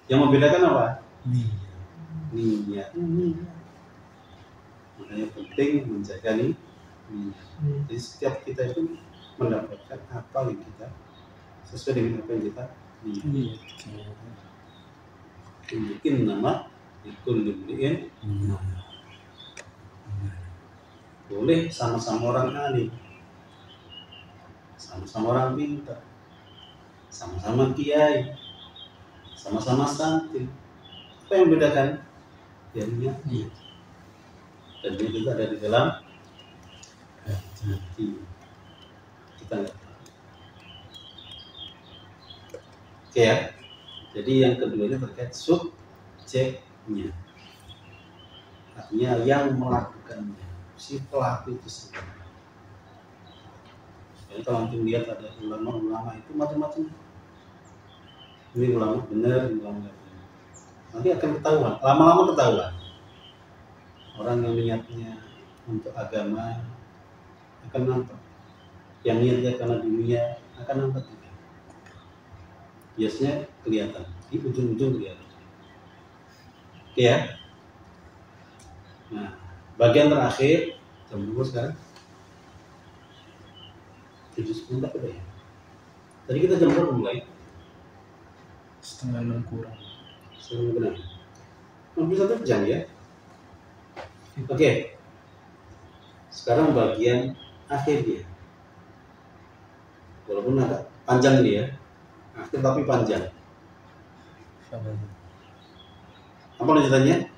Yang membedakan apa? Niat. Makanya penting menjaga niat. Jadi setiap kita itu mendapatkan apa yang kita sesuai dengan apa yang kita niatkan. Innamal likulli imri'in. boleh sama-sama orang alim, sama-sama orang pintar, sama-sama kiai, sama-sama santri. Apa yang membedakan? Ya niatnya. Dan itu ada di dalam hati. Kita nggak tahu. Oke ya. Jadi yang kedua ini terkait subjeknya. Artinya yang melakukannya, si pelaku itu sendiri. Jadi kalau nanti lihat ada ulama-ulama itu macam-macam. Ini ulama benar, ini ulama nggak benar. Nanti akan ketahuan, lama-lama ketahuan. Orang yang niatnya untuk agama akan nampak. Yang niatnya karena dunia akan nampak juga. Biasanya kelihatan, di ujung-ujung kelihatan. Oke ya. Nah, bagian terakhir jam berapa sekarang? 7:10 tak udah ya? Tadi kita jam berapa mulai? 5:30 kurang. Sekarang benar. Hampir 1 jam ya. Oke. Sekarang bagian akhirnya. Walaupun agak panjang ini ya. Akhir tapi panjang. Apa lanjutannya?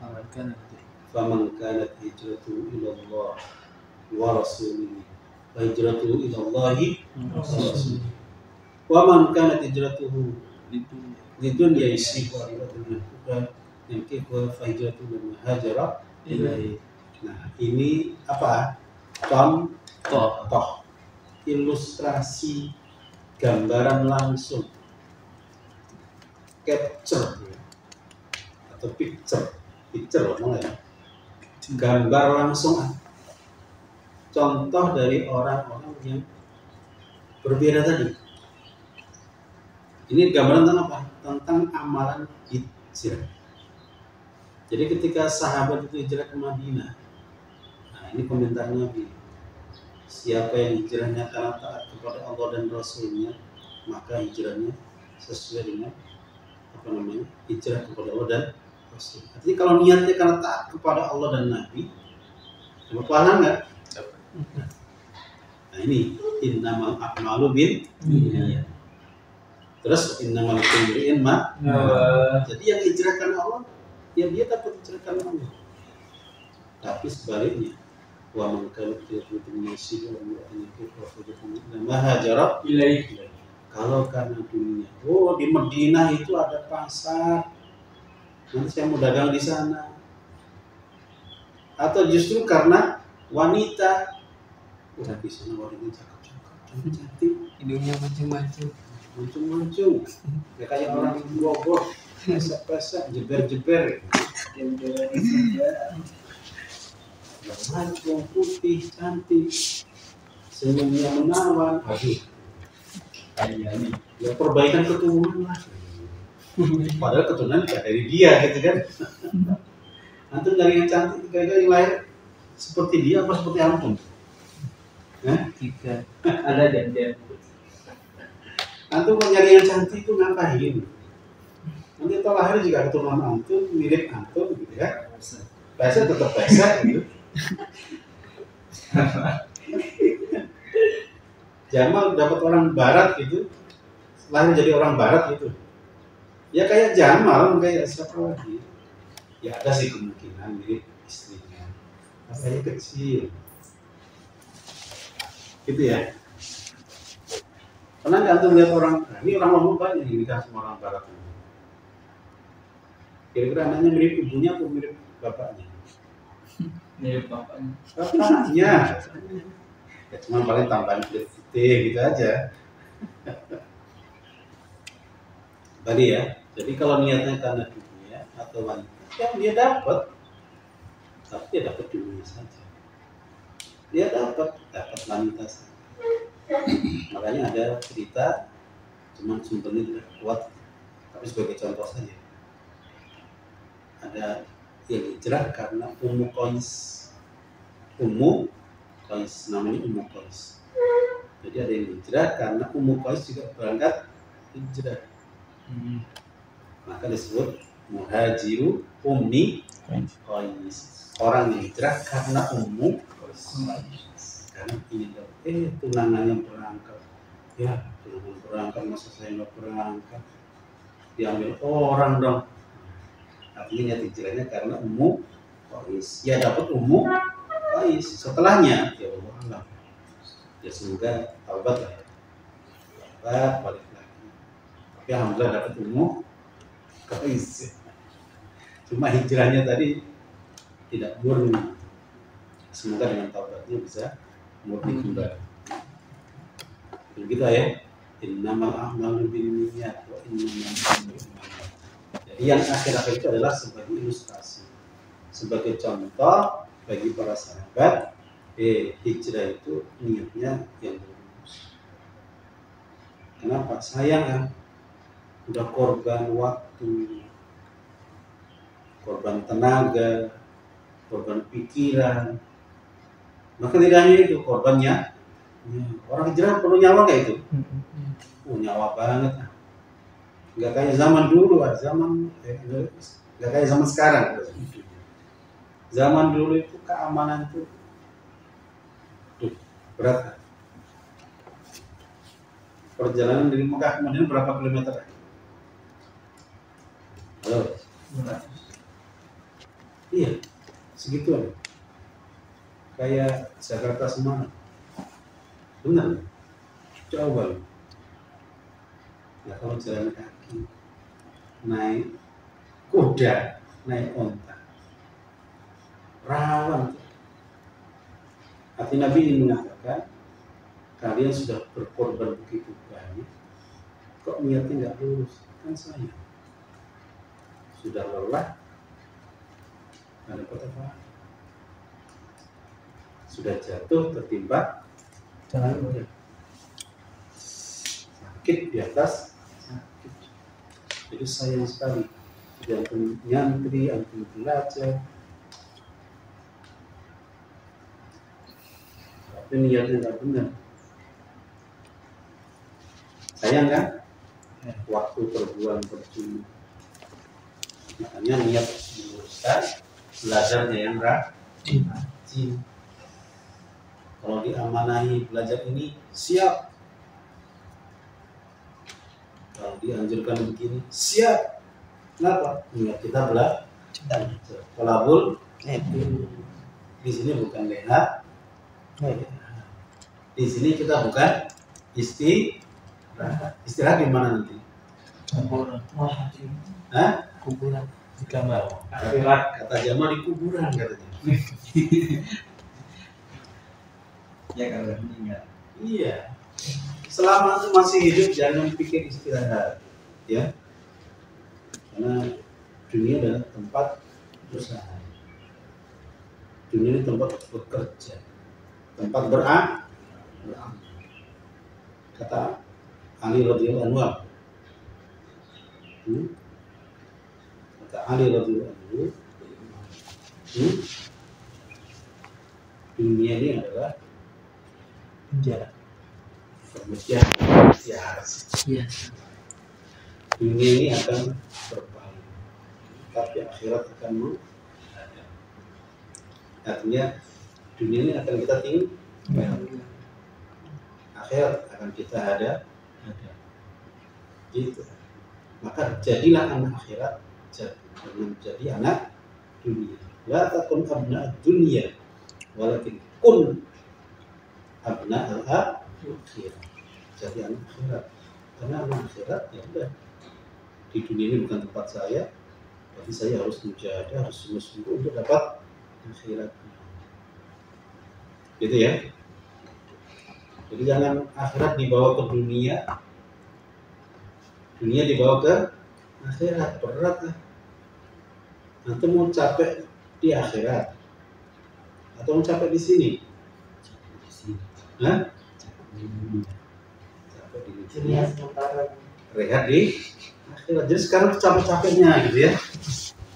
Faman kanat hijratuhu ila Allah wa rasulihi wa hijratuhu ila Allahi wa rasulihi. Wa man kanat hijratuhu lidunya yusibuha yang kedua fa hijratuhu lima hajara ilaihi. Nah, ini apa? Contoh ilustrasi gambaran langsung, capture atau picture apa ya? Gambar langsung, contoh dari orang-orang yang berbeda tadi. Ini gambaran tentang apa? Tentang amalan hijrah. Jadi ketika sahabat itu hijrah ke Madinah, nah ini komentar Nabi, siapa yang hijrahnya karena taat kepada Allah dan Rasulnya, maka hijrahnya sesuai dengan hijrah kepada Allah dan Rasul. Artinya kalau niatnya karena taat kepada Allah dan Nabi, dapat pahala nggak? Nah ini innamal a'malu binniyat. Terus innamal likulli imri'in ma. Jadi yang hijrah karena Allah, ya dia dapat hijrah karena Allah. Tapi sebaliknya, wa man kana hijratuhu lillahi wa rasulihi wa hajara ilaihi. Kalau karena dunia, di Madinah itu ada pasar, nanti saya mau dagang di sana. Atau justru karena wanita, di sana wanita cakep-cakep, cantik, hidungnya mancung-mancung, ya kayak orang Bogor, pesek-pesek, jeber-jeber, mancung, putih, cantik, senyumnya menawan. Aduh, kayaknya ya perbaikan keturunan lah. Padahal keturunan tidak dari dia gitu kan. Antum dari yang cantik, kira-kira yang lahir seperti dia apa seperti antum? Jika ada janjian. Antum nyari yang cantik itu ngapain? Nanti atau lahir juga keturunan antum mirip antum gitu ya. Pesek tetap pesek gitu. Jamal dapat orang barat gitu, lahir jadi orang barat gitu. Ya kayak Jamal, kayak siapa lagi? Ya ada sih kemungkinan mirip istrinya, tapi kecil. Gitu ya. Pernah nggak antum lihat orang? Nah, ini orang Lombok banyak yang nikah sama orang barat. Kira-kira anaknya mirip ibunya atau mirip bapaknya? Mirip bapaknya. Bapaknya. Ya cuma paling tambahan putih gitu aja. Tadi ya. Jadi kalau niatnya karena dunia atau wanita, ya dia dapat. Tapi dia dapat dunia saja. Dia dapat wanita saja. Makanya ada cerita, cuman sumbernya tidak kuat, tapi sebagai contoh saja. Ada yang hijrah karena Ummu Qais, namanya Ummu Qais. Jadi ada yang hijrah karena Ummu Qais juga berangkat hijrah. Maka disebut muhajiru Ummi Qais. Orang yang hijrah karena Ummu Qais. Karena ingin tunangannya berangkat. Ya, tunangan berangkat, masa saya nggak berangkat? Diambil orang dong. Artinya niat hijrahnya karena Ummu Qais. Ya dapat Ummu Qais. Setelahnya ya Allah, ya semoga taubat lah ya. Taubat balik lagi. Tapi alhamdulillah dapat Ummu Qais. Cuma hijrahnya tadi tidak murni. Semoga dengan taubatnya bisa murni kembali. Begitu ya. Innamal a'malu binniyat wa innamal likulli imrin ma nawa. Jadi yang akhir-akhir itu adalah sebagai ilustrasi, sebagai contoh bagi para sahabat. Hijrah itu niatnya yang lurus. Kenapa? Sayang kan, udah korban waktu, korban tenaga, korban pikiran. Maka tidak hanya itu korbannya. Orang hijrah perlu nyawa kayak itu. Nyawa banget. Nggak kayak zaman dulu, nggak kayak zaman sekarang. Zaman dulu itu keamanan itu berat. Perjalanan dari Mekah ke Madinah berapa kilometer? Halo? Iya, segitu aja. Kayak Jakarta Semarang. Benar? Coba. Nah, kalau jalan kaki, naik kuda, naik onta, rawan. Hati Nabi ini mengatakan, kalian sudah berkorban begitu banyak, kok niatnya nggak lurus? Kan saya sudah lelah, nggak dapat apa-apa. Sudah jatuh, tertimpa jalan, sakit di atas sakit. Jadi sayang sekali. Jadi antum nyantri, antum belajar, tapi niatnya nggak benar. Sayang kan? Waktu terbuang percuma. Makanya niat diluruskan, belajarnya yang rajin. Kalau diamanahi belajar ini siap. Kalau dianjurkan begini siap. Kenapa? Niat kita belajar. Kolabul. Di sini bukan leha. Di sini kita bukan istirahat. Istirahat di mana nanti? Kuburan. Hah? Kuburan di kamar. Akhirat kata Jamal di kuburan katanya. Ya kalau meninggal. Iya. Selama masih hidup jangan pikir istirahat, ya. Karena dunia adalah tempat usaha. Dunia ini tempat bekerja, tempat beramal. Kata Ali radhiyallahu anhu. Kata Ali radhiyallahu anhu. Dunia ini adalah Penjara. Ya. Dunia ini akan berpaling, tapi akhirat akan menghadap. Artinya dunia ini akan kita tinggal, akhirat akan kita hadap. Gitu. Maka jadilah anak akhirat, jangan jadi anak dunia. La takun abna dunia, walakin kun abna al-akhirah. Jadi anak akhirat. Karena anak akhirat ya udah, di dunia ini bukan tempat saya, tapi saya harus menjaga, harus sungguh-sungguh untuk dapat akhirat. Gitu ya. Jadi jangan akhirat dibawa ke dunia, dunia dibawa ke akhirat, berat lah. Nanti mau capek di akhirat atau mau capek di sini? Hah? Capek di dunia, rehat di akhirat. Jadi sekarang capek-capeknya gitu ya.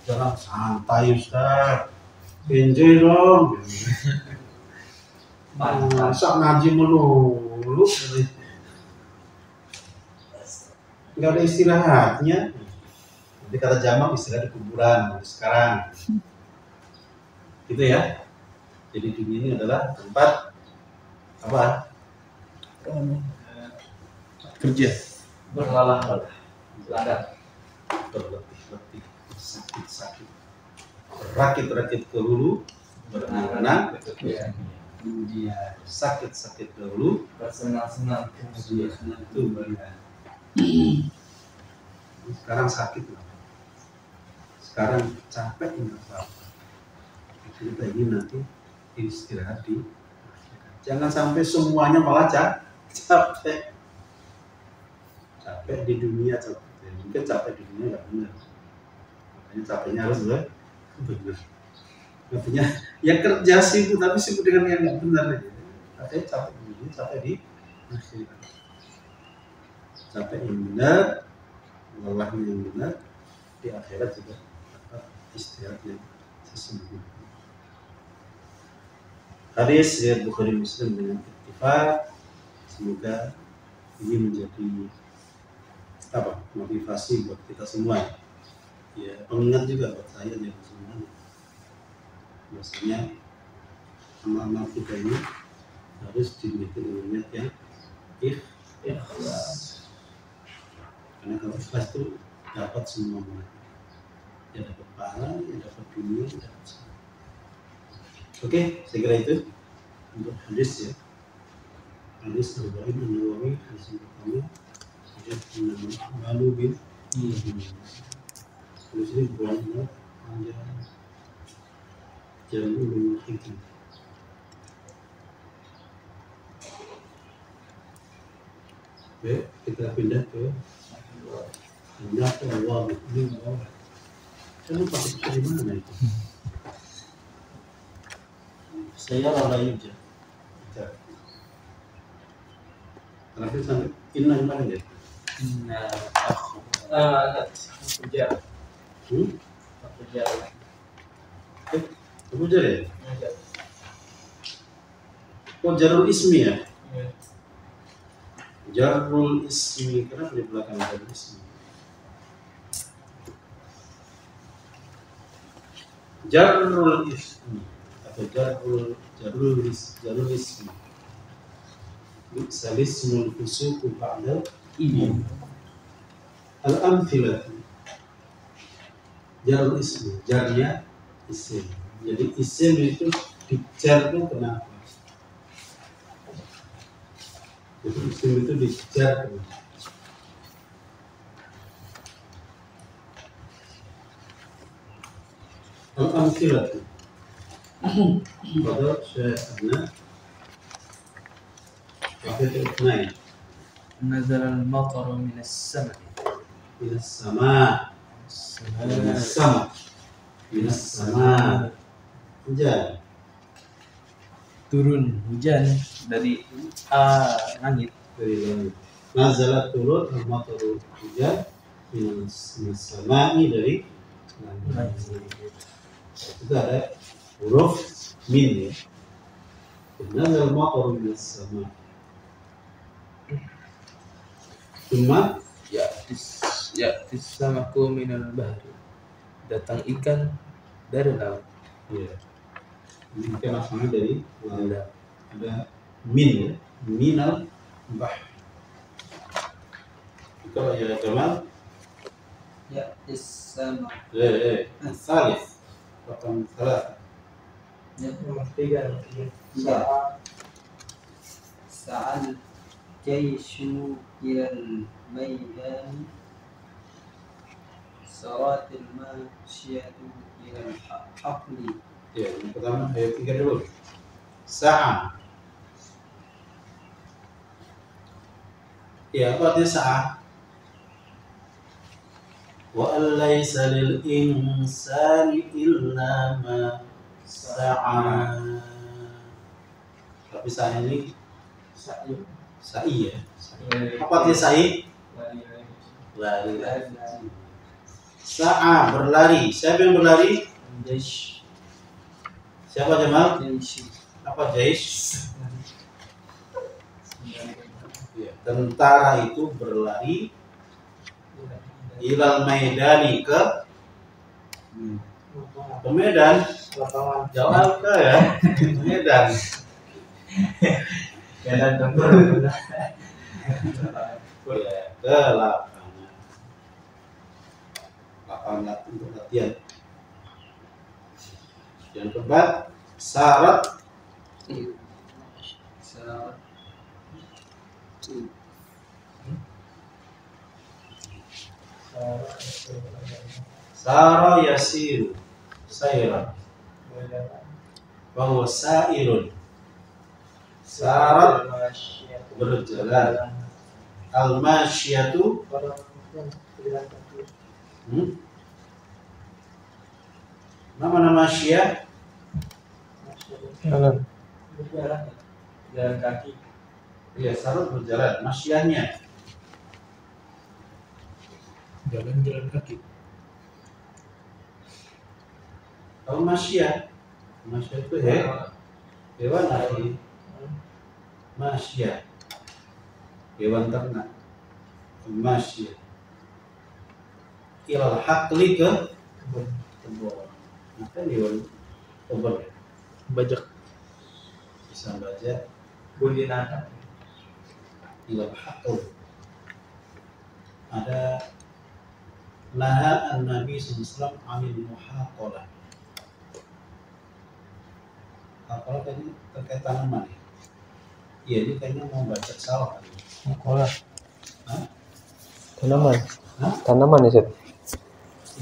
Jangan santai Ustaz, enjoy dong. Masa ngaji melulu, nggak ada istirahatnya. Jadi kata Jamal istirahat di kuburan sekarang, gitu ya. Jadi dunia ini adalah tempat apa? Kerja. Berlalang ladang. Berletih-letih, sakit-sakit, berakit-rakit ke hulu, berenang-renang, Kemudian sakit-sakit dahulu, Bersenang-senang. itu benar. Sekarang sakit lah. Sekarang capek nggak apa-apa. Kita ini nanti istirahat di. Jangan sampai semuanya malah capek. Capek di dunia capek. Mungkin capek di dunia nggak benar. Makanya capeknya harus benar. Artinya ya kerja sibuk tapi sibuk dengan yang nggak benar aja. Artinya capek di dunia, capek di akhirat. Capek yang benar, lelahnya yang benar, di akhirat juga dapat istirahat yang sesungguhnya. Hadis riwayat Bukhari Muslim dengan ittifaq. Semoga ini menjadi apa? Motivasi buat kita semua. Ya, pengingat juga buat saya dan semuanya. Biasanya amal-amal kita ini harus dimiliki dengan niat yang ikhlas. Karena kalau ikhlas itu dapat semua mana. Ya dapat pahala, ya dapat dunia, ya dapat semua. Oke, saya kira itu untuk hadis ya. Hadis Arba'in An-Nawawi, hadis yang pertama, hadis Malu bin. Hadis ini bukanlah hanya jalur bin hikmah. Oke, kita pindah ke Allah ini bawah. Saya lupa di mana itu. Saya lalai aja. Terakhir sampai inna yang mana ya? Inna Kerja. Kerja. Aku jar ya? Oh, jarul ismi ya? Jarul ismi, kenapa di belakang jarul ismi? Jarul ismi atau jarul ismi. Salismul fusuku ba'da iman. Al-amthilatu. Jarul ismi, jarnya isim. Jadi isim itu dijar itu kenapa? Jadi isim itu dijar kenapa? Al-amthilatu. Pada syai'ana Wahid al-Ithnain. nazala al-mataru minas sama'. Minas sama. Minas sama. Minas sama. Hujan. Turun hujan dari langit. Dari langit. Nazala turun al-mataru hujan minas sama'i dari langit. Itu ada huruf min ya. Nazala al-mataru minas sama'. Cuma Ya'tis samaku minal bahri. Datang ikan dari laut. ya. Ini kan asalnya dari ada min ya. Minal bah. Kalau ya teman ya sama salif raqam 3 Nomor 3. ya sa'al jaishu ilal maidan saratil masyiyatu ilal haqli. ya. Yang pertama ayat 3 dulu. Sa'a. Ya, apa artinya sa'a? Wa allaysa lil insani illa ma sa'a. Tapi sa'a ini sa'i ya. Apa artinya sa'i? Lari. Sa'a berlari. Siapa yang berlari? Jaish. Siapa Jamal? Jaish. Apa jaish? Ya, tentara itu berlari ilal maidani ke Ke Medan. Lapangan. Jawab ke ya. Medan. Medan tempur. Ya, ke lapangan. Lapangan untuk latihan. Yang keempat, syarat sara yasiru sayran bahwa sairun syarat berjalan al-masyiyatu nama masyiyah Jalan. Berjalan. Jalan kaki. ya syarat berjalan masyiyahnya jalan kaki. Kalau masyiyah itu hewan lagi masyiyah hewan ternak masyiyah ilal haqli ke kebun maka hewan kebun Bajak. bisa baca Budinata. ilal haqli ada naha an-nabi SAW anil muhaqalah. Apa tadi terkait tanaman ya? Iya ini kayaknya mau baca salah. Mukola. Hah? Tanaman. Hah? Tanaman ya, Set?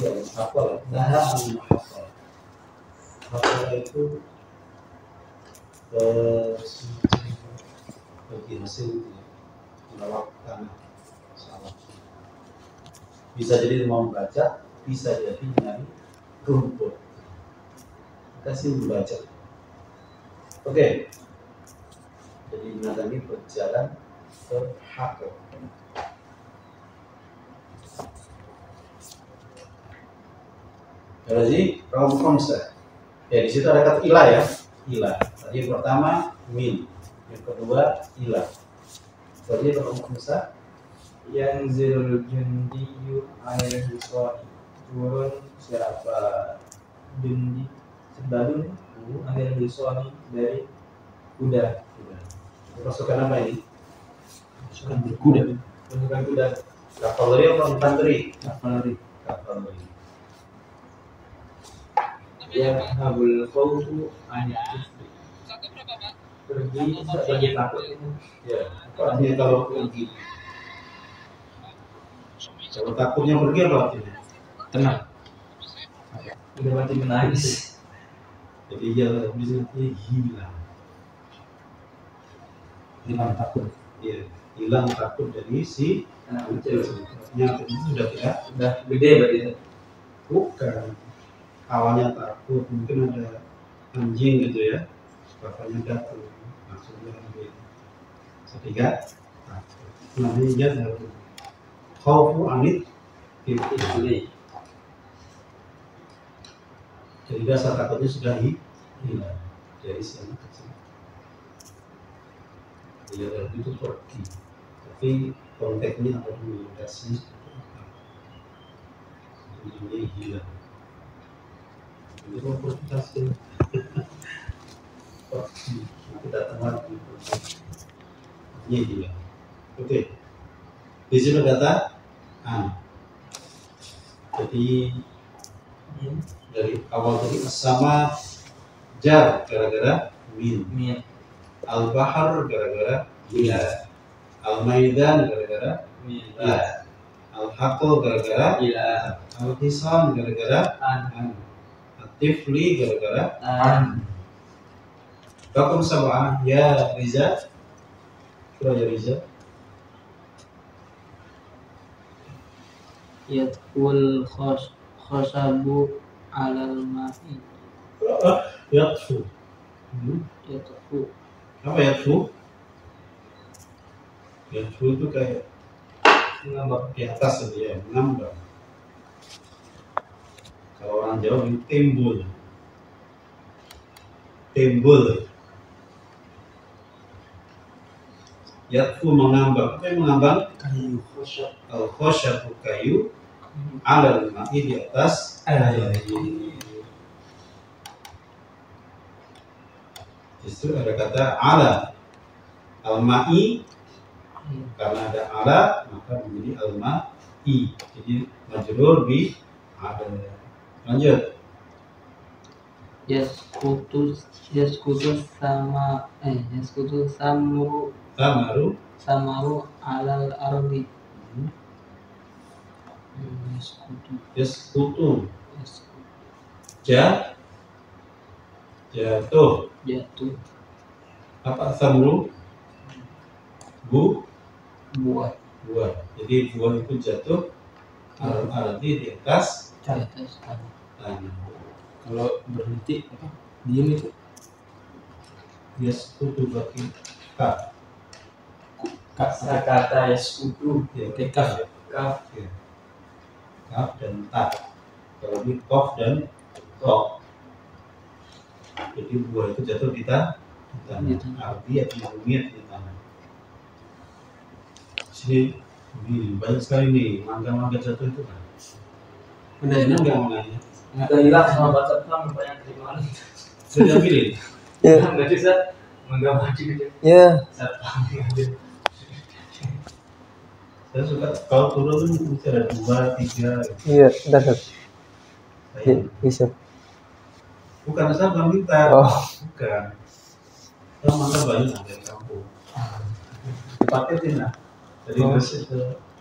Iya muhaqalah. Naha anil muhaqalah. Muhaqalah itu bagi hasil melawak tanah salah. Bisa jadi mau membaca, bisa jadi nyari rumput. Kasih membaca. Oke. Jadi binatang ini berjalan ke hakul. Jadi kaum khamsah. Ya di situ ada kata ilah ya. Ilah. Tadi yang pertama min, yang kedua ilah. Tadi kaum khamsah Yang zilul jundiyu alaihi sholli. Turun siapa jundi sebadun alaihi sholli dari kuda. pasukan apa ini? Pasukan berkuda. Pasukan kuda. Kavaleri atau infanteri? Kavaleri. Kavaleri. Ya habul khawfu anit pergi takut ini. Ya, apa artinya kalau pergi? Kalau takutnya pergi apa artinya? Tenang. Udah mati menangis. Jadi ya bisa hilang. Hilang takut. Ya, hilang takut dari si Anak kecil. penyakit itu sudah tidak. Udah gede berarti. Bukan. Awalnya takut, mungkin ada anjing gitu ya. Bapaknya datang, langsung dia ambil. Ketiga, takut. Namanya jazab. Khawfu anit ibtili. Jadi dasar takutnya sudah hilang dari si anak kecil. Ya itu pergi, tapi konteksnya atau komunikasinya seperti apa? Ini hilang. Ini komunikasi pergi, nanti datang lagi. Ini hilang. Oke, di sini kata an. Jadi dari awal tadi sama jar gara-gara min. Al-Bahar gara-gara ila, Al-Maidan gara-gara ila, Al-Haql gara-gara ila, Al-Hisan gara-gara an, At-Tifli gara-gara an. Bakum sab'ah ya Riza. Coba ya Riza. Yadkhul khosabu alal ma'i. Yatfu. Yadkhul Apa yatfu? Yatfu itu kayak mengambang di atas saja ya, mengambang. Kalau orang Jawa ini timbul. Timbul. Yatfu mengambang. Apa yang mengambang? Kayu. Al-khosyatu kayu. Alal ma'i di atas air. Justru ada kata ala. Al-ma'i, karena ada ala maka menjadi al-ma'i. Jadi majrur bi ada. Lanjut. Yaskutu samru Tamaru. samaru alal ardi. Yaskutu. Yaskutu Jatuh. jatuh Apa samru? buah Buah. Jadi buah itu jatuh arti di atas di atas tanah. tanah. Kalau berhenti apa? Diam itu. Yaskutu baki kaf. Kata ya sekutu. Ya, Pakai kaf ya. Kaf. ya. Kaf dan ta. Kalau ini kof dan to. Jadi buah itu jatuh di tanah. Di tanah. Arti atau rumiat di tanah. Sini ini banyak sekali nih mangga-mangga jatuh itu kan. Udah Enak enak nggak nggak? manganya? Udah hilang sama baca kamu banyak terima. Sudah diambilin? Ya. Enggak bisa menggambarkan gitu. Ya, Satpam. Saya suka kalau turun tuh mesti ada 2, 3 gitu. iya, dapat. Saya- Bisa. Bukan asal bang minta, Oh, bukan. Kalau mangga banyak dari kampung. Dipaketin lah. Dari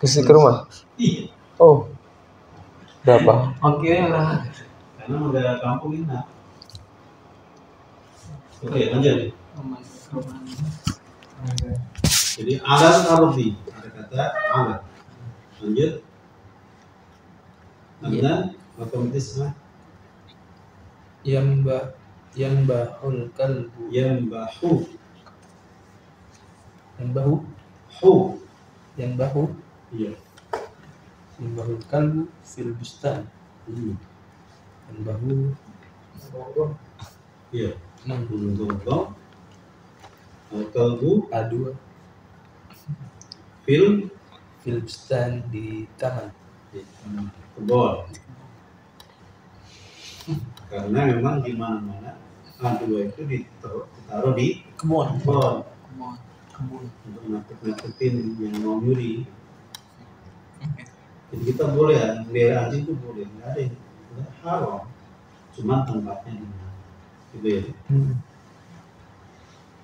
Gresik ke rumah. Iya, Oh, berapa? Oke lah. karena mangga kampung enak. Oke, lanjut. Jadi alat ardi ada kata alat. Lanjut. Anda otomatis Yanbahul kalbu. Yambahu Yanbahu. hu. Yanbahu. Iya. Yanbahul kalbu fil bustan. Yanbahu. Iya. Nah, Untuk kalbu A2 fil fil bustan di taman. kebon. Karena memang di mana-mana A2 itu ditaruh di Kebun. kebon Kebun. untuk nakut-nakutin yang mau nyuri. Jadi kita boleh ya, melihara anjing itu boleh, nggak ada yang nggak haram. Cuma tempatnya di mana, gitu ya.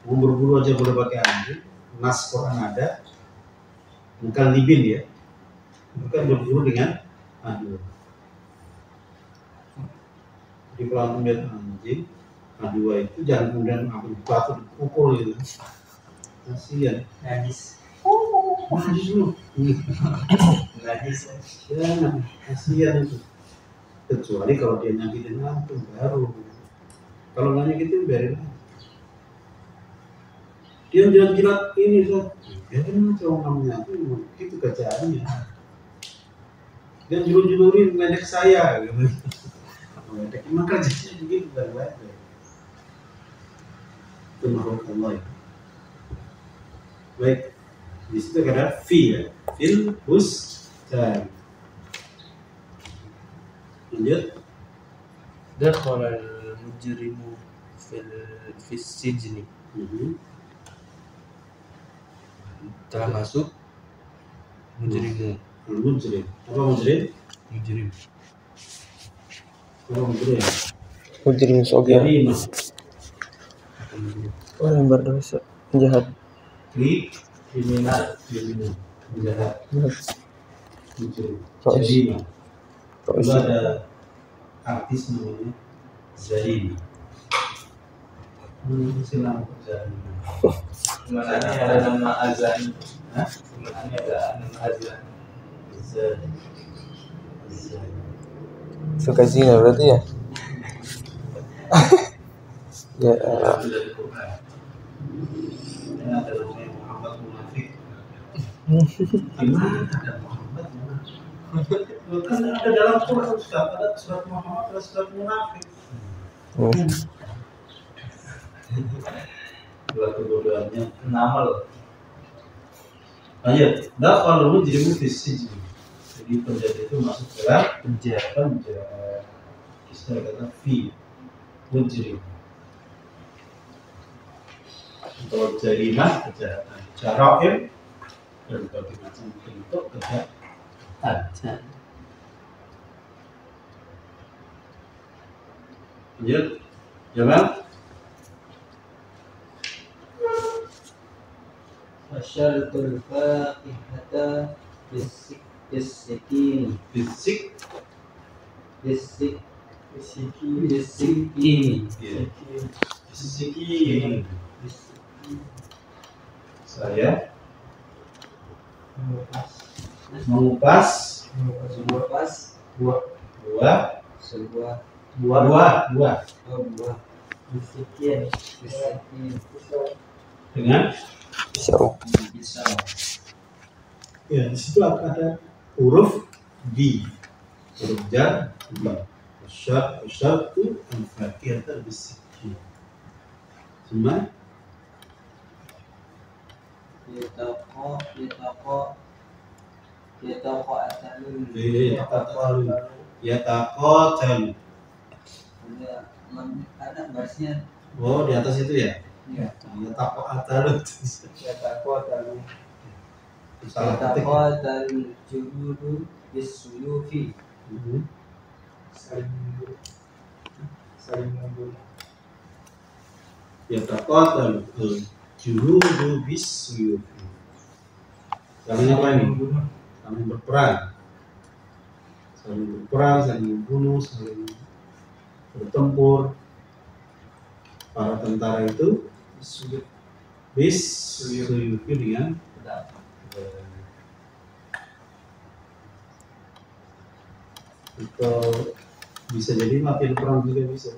Mau berburu aja boleh pakai anjing. Nas Quran ada, bukan libin ya, bukan berburu dengan A2. Jadi kalau antum lihat anjing A2 itu jangan kemudian ambil batu dipukul gitu. Kasihan. Najis. Najis lu. Najis. Ya, kasihan itu. Kecuali kalau dia nyakitin antum baru. Kalau nggak nyakitin biarin aja. Dia jilat ini so. Biarin aja orang namanya itu itu kerjaannya. Dia julur-julurin ngedek saya gitu. Ngedek emang kerjanya begitu baik-baik. Itu makhluk Allah ya. Baik, di situ ada fi ya, fil bustan. Lanjut. Dakhala al-mujrimu fis sijni. Telah masuk mujrimu. Mujrim. Apa mujrim? Mujrim. Apa mujrim? Mujrim sogel. Jarimah. Orang yang berdosa, jahat. Kriminal, penjahat, mujrim. Terus. Jarimah. Terus. Itu ada artis namanya Zaini. Silang Zaini. Sebenarnya ada nama azan. Hah? Sebenarnya ada nama azan. Zaini. Suka zina berarti ya? Ya, Itu dari Quran. Ini ada namanya Muhammad Munafik. Gimana ada Muhammad Munafik? Kan ada dalam Quran Ustaz, ada surat Muhammad, ada surat Munafik. Dua kedudukannya Nama loh. Lanjut, dakhala mujrimu fi sijn. Jadi penjahat itu masuk ke dalam Penjara. istilah kata fi mujrim. atau jarimah kejahatan, jaraim berbagai macam bentuk kejahatan. Lanjut, Jamal. Fasyartul Fatihata bisikini. Fisik, Bisikini. saya mengupas buah dengan Pisau. ya di situ ada huruf di huruf jar syartu al-fatihah bisikin. Cuma yataqatalu. Ada bahasnya Oh, di atas itu ya? ya. Yataqatalu. Salah ketik. Yataqatal juludu bisuyufi. Yataqatalu al-juludu bis-suyufi. Saling apa ini? Saling berperang. Saling membunuh, saling bertempur. Para tentara itu bis-suyufi dengan atau bisa jadi latihan perang juga bisa,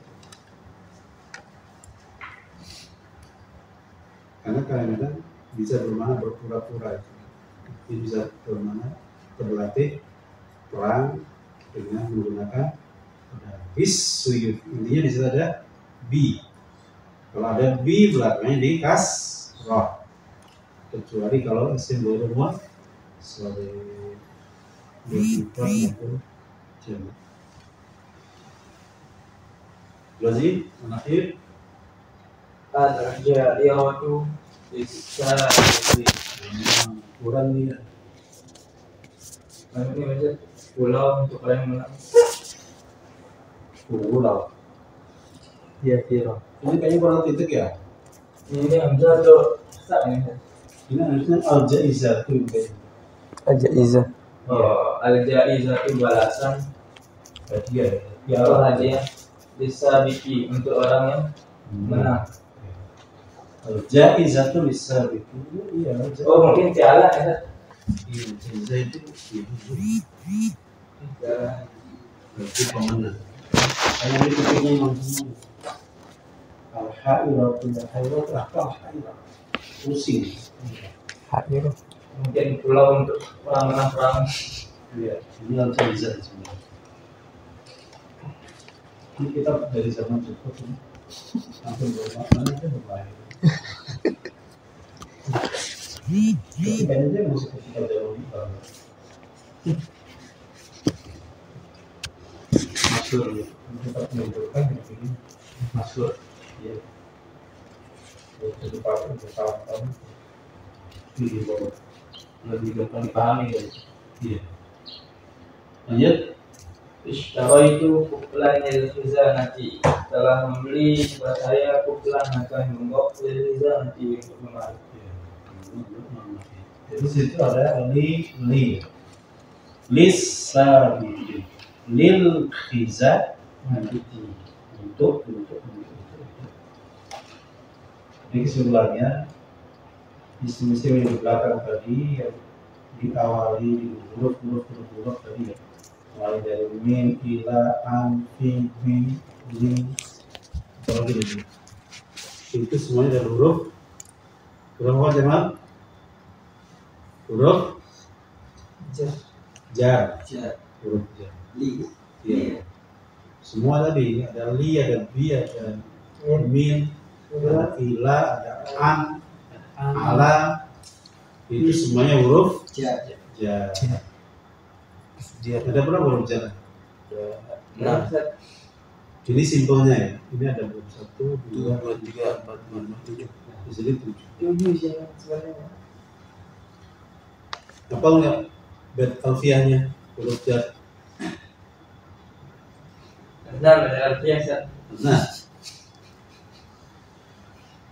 karena kadang-kadang bisa bermakna berpura-pura, itu bisa bermakna berlatih perang dengan menggunakan bis suyuf. Intinya di situ ada bi. Kalau ada bi belakangnya di kasrah, kecuali kalau isim berumur sebagai bermufrad maupun jamak. Lazi, akhir. Al-Jairatu bis-sa'ati. Kurang nih. Nanti aja pulau untuk kalian menang. Pulau. Iya, kira. Ini kayaknya kurang titik ya. Ini Hamzah atau Sa ini? Ini harusnya al-jaizah tuh kayaknya. Aja Iza. Oh, al-jaizatu balasan Hadiah. atau hadiah bisa bikin untuk orang yang menang. Al-jaizah tuh bisa gitu. Iya. Oh, mungkin piala ya. Iya, jaizah itu Piala. berarti pemenang. Karena ini titiknya yang semua. Al-hairatul hairat al-hairah. Pusing. Hadir. Mungkin pulau untuk orang menang perang. Iya, ini al-jaizah semua. Ini kita dari zaman cukup ini. Sampai mana itu berbahaya. Tapi kayaknya masih ketika jauh di bawah. Masyhur ya. Kita menunjukkan ini masyhur. Ya. Jadi pakai bertahun-tahun di bawah. Lebih gampang dipahami ya. Iya. Lanjut. Ishtawaitu kuklan il-khizanati. Telah membeli kepada saya kuklan akan membawa il-khizanati untuk lemari. Jadi situ ada li lisabi lil khiza untuk. Jadi kesimpulannya isim-isim yang di belakang tadi yang diawali huruf tadi ya, mulai dari min, ila, an, fi, bi, li, apalagi itu semuanya dari huruf apa Jamal? Huruf jar, huruf jar. Iya. Semua tadi ada li, ada bi, ada min, ada ila, ada an, ala, itu semuanya huruf jar. Ada berapa huruf jar? Nah, Ini simpelnya ya. Ini ada 1, 2, 3, 4, 5, 6, 7. Di sini 7. 7 sih sebenarnya. Apa enggak bed alfiahnya huruf jar? Benar, artinya Ustaz. Nah,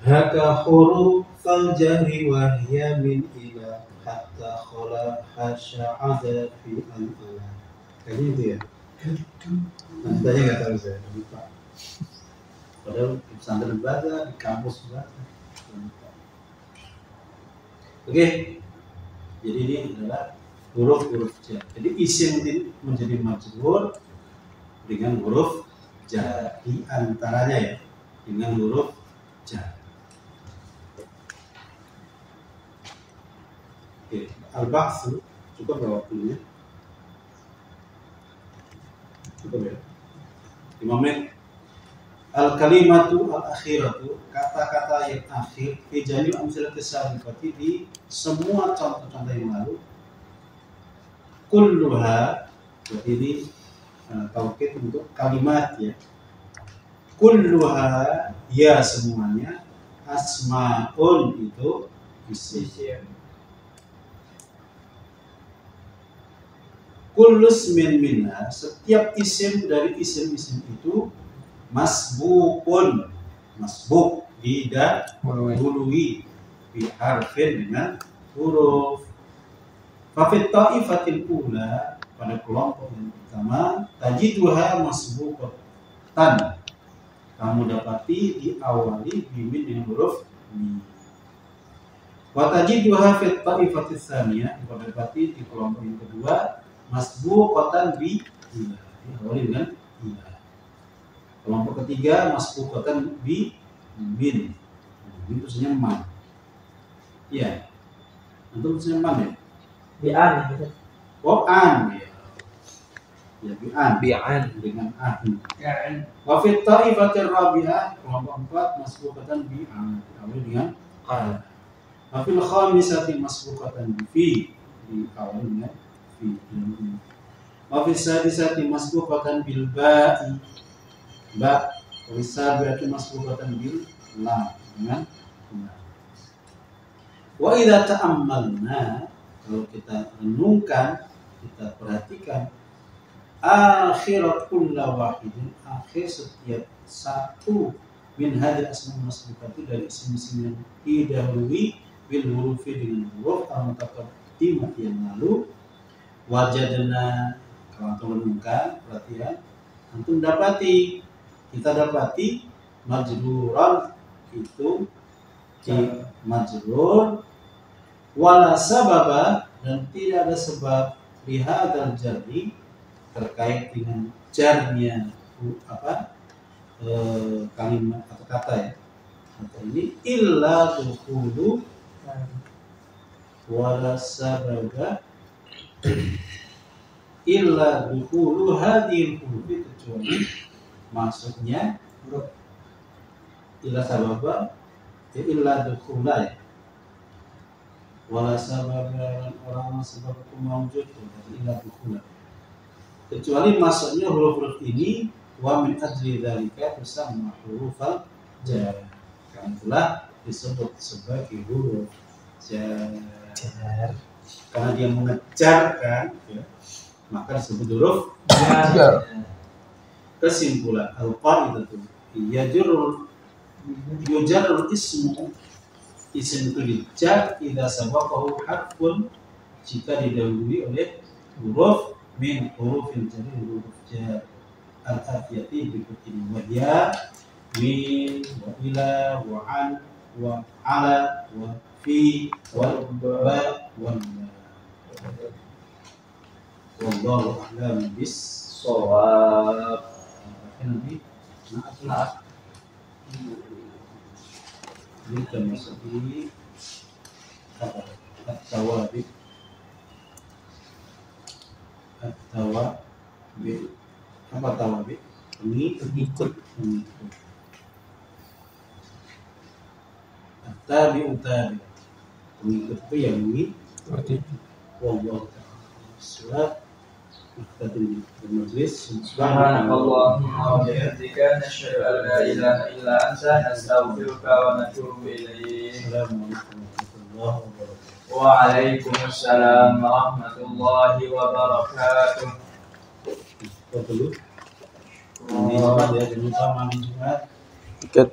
haka hurufal jari wa hiya min ila hatta khala hasya'ada fi al-ala. Kayaknya itu ya. Nah, tanya nggak tahu saya, lupa. Padahal di pesantren belajar, di kampus belajar. Lupa. Oke, jadi ini adalah huruf-huruf jar. Jadi isim menjadi majrur dengan huruf jar, di antaranya ya, dengan huruf jar. Oke, al-ba'su cukup nggak waktunya? Cukup ya? 5 menit. Al-kalimatu al-akhiratu, kata-kata yang akhir fi jami' amsalati sabiqati, di semua contoh-contoh yang lalu. Kulluha, berarti ini taukid untuk kalimat ya. Kulluha, ya semuanya. Asma'un, itu isim. Kullu ismin minha, setiap isim dari isim-isim itu masbukun, masbuk didahului bi harfin, dengan huruf. Fa fi ta'ifatil ula, pada kelompok yang pertama, tajiduha masbukatan, kamu dapati diawali bimin dengan huruf mi. Wa tajiduha fi ta'ifatis tsaniyah, kamu dapati di kelompok yang kedua masbukatan bi ila, diawali dengan ila. Kelompok ketiga masbukatan bi min, ini tulisannya man. Iya, itu tulisannya man ya. Bi'an. Oh an ya. Ya bi'an. Bi'an. Dengan an. Bi'an. Wa fi ta'ifatir rabi'ah, kelompok 4 masbukatan bi an, diawali dengan an. Wa fil khamisati masbukatan bi fi, diawali dengan fi. Wa fi sadisati masbukatan bil ba'i, ba. Wa fi sabi'ati masbukatan bil lam, dengan lam. Wa idza ta'ammalna, kalau kita renungkan, kita perhatikan, akhirat kulla wahidin, akhir setiap satu min hadhihi asma masbukati, dari isim-isim yang didahului bil hurufi, dengan huruf al-mutaqaddimah yang lalu. Wajadna, kalau antum renungkan, perhatian, antum dapati, kita dapati majruran itu majrur wala sababa, dan tidak ada sebab lihadal jarri, terkait dengan jarnya kalimat atau kata ya, kata ini, illa dukhulu wala sababa illa dukhulu hadhil huruf, kecuali maksudnya huruf illa sababa ya, illa dukhula ya, wala sababa, orang sebab itu mawjud, illa dukhula, kecuali maksudnya huruf-huruf ini. Wa min ajli dzalika tusamma hurufal jar, karena itulah disebut sebagai huruf jar. Karena dia mengejar kan ya, maka disebut huruf jar. Kesimpulan al-qaidatu yujarrul ismu, isim itu dijar idza sabaqahu harfun, jika didahului oleh huruf min hurufil jar, huruf jar al-atiyati berikut ini, wa ya, min, wa ila, wa an, wa ala, wa fi, wa ba, wa la. Wallahu a'lam bis-shawab. Nanti maaf. Ini termasuk di apa? At-tawabi. Apa tawabi? Pengikut. At-tabi'u tabi'. Pengikut itu yang mengikuti. Wallahu ta'ala. kita bermajlis. Subhanakallahumma wa bihamdika nasyhadu an la ilaha illa anta nastaghfiruka wa natubu ilaik. Waalaikumsalam warahmatullahi wabarakatuh. Kita dulu. Ini Jumat ya, jangan lupa malam Jumat. Tiket.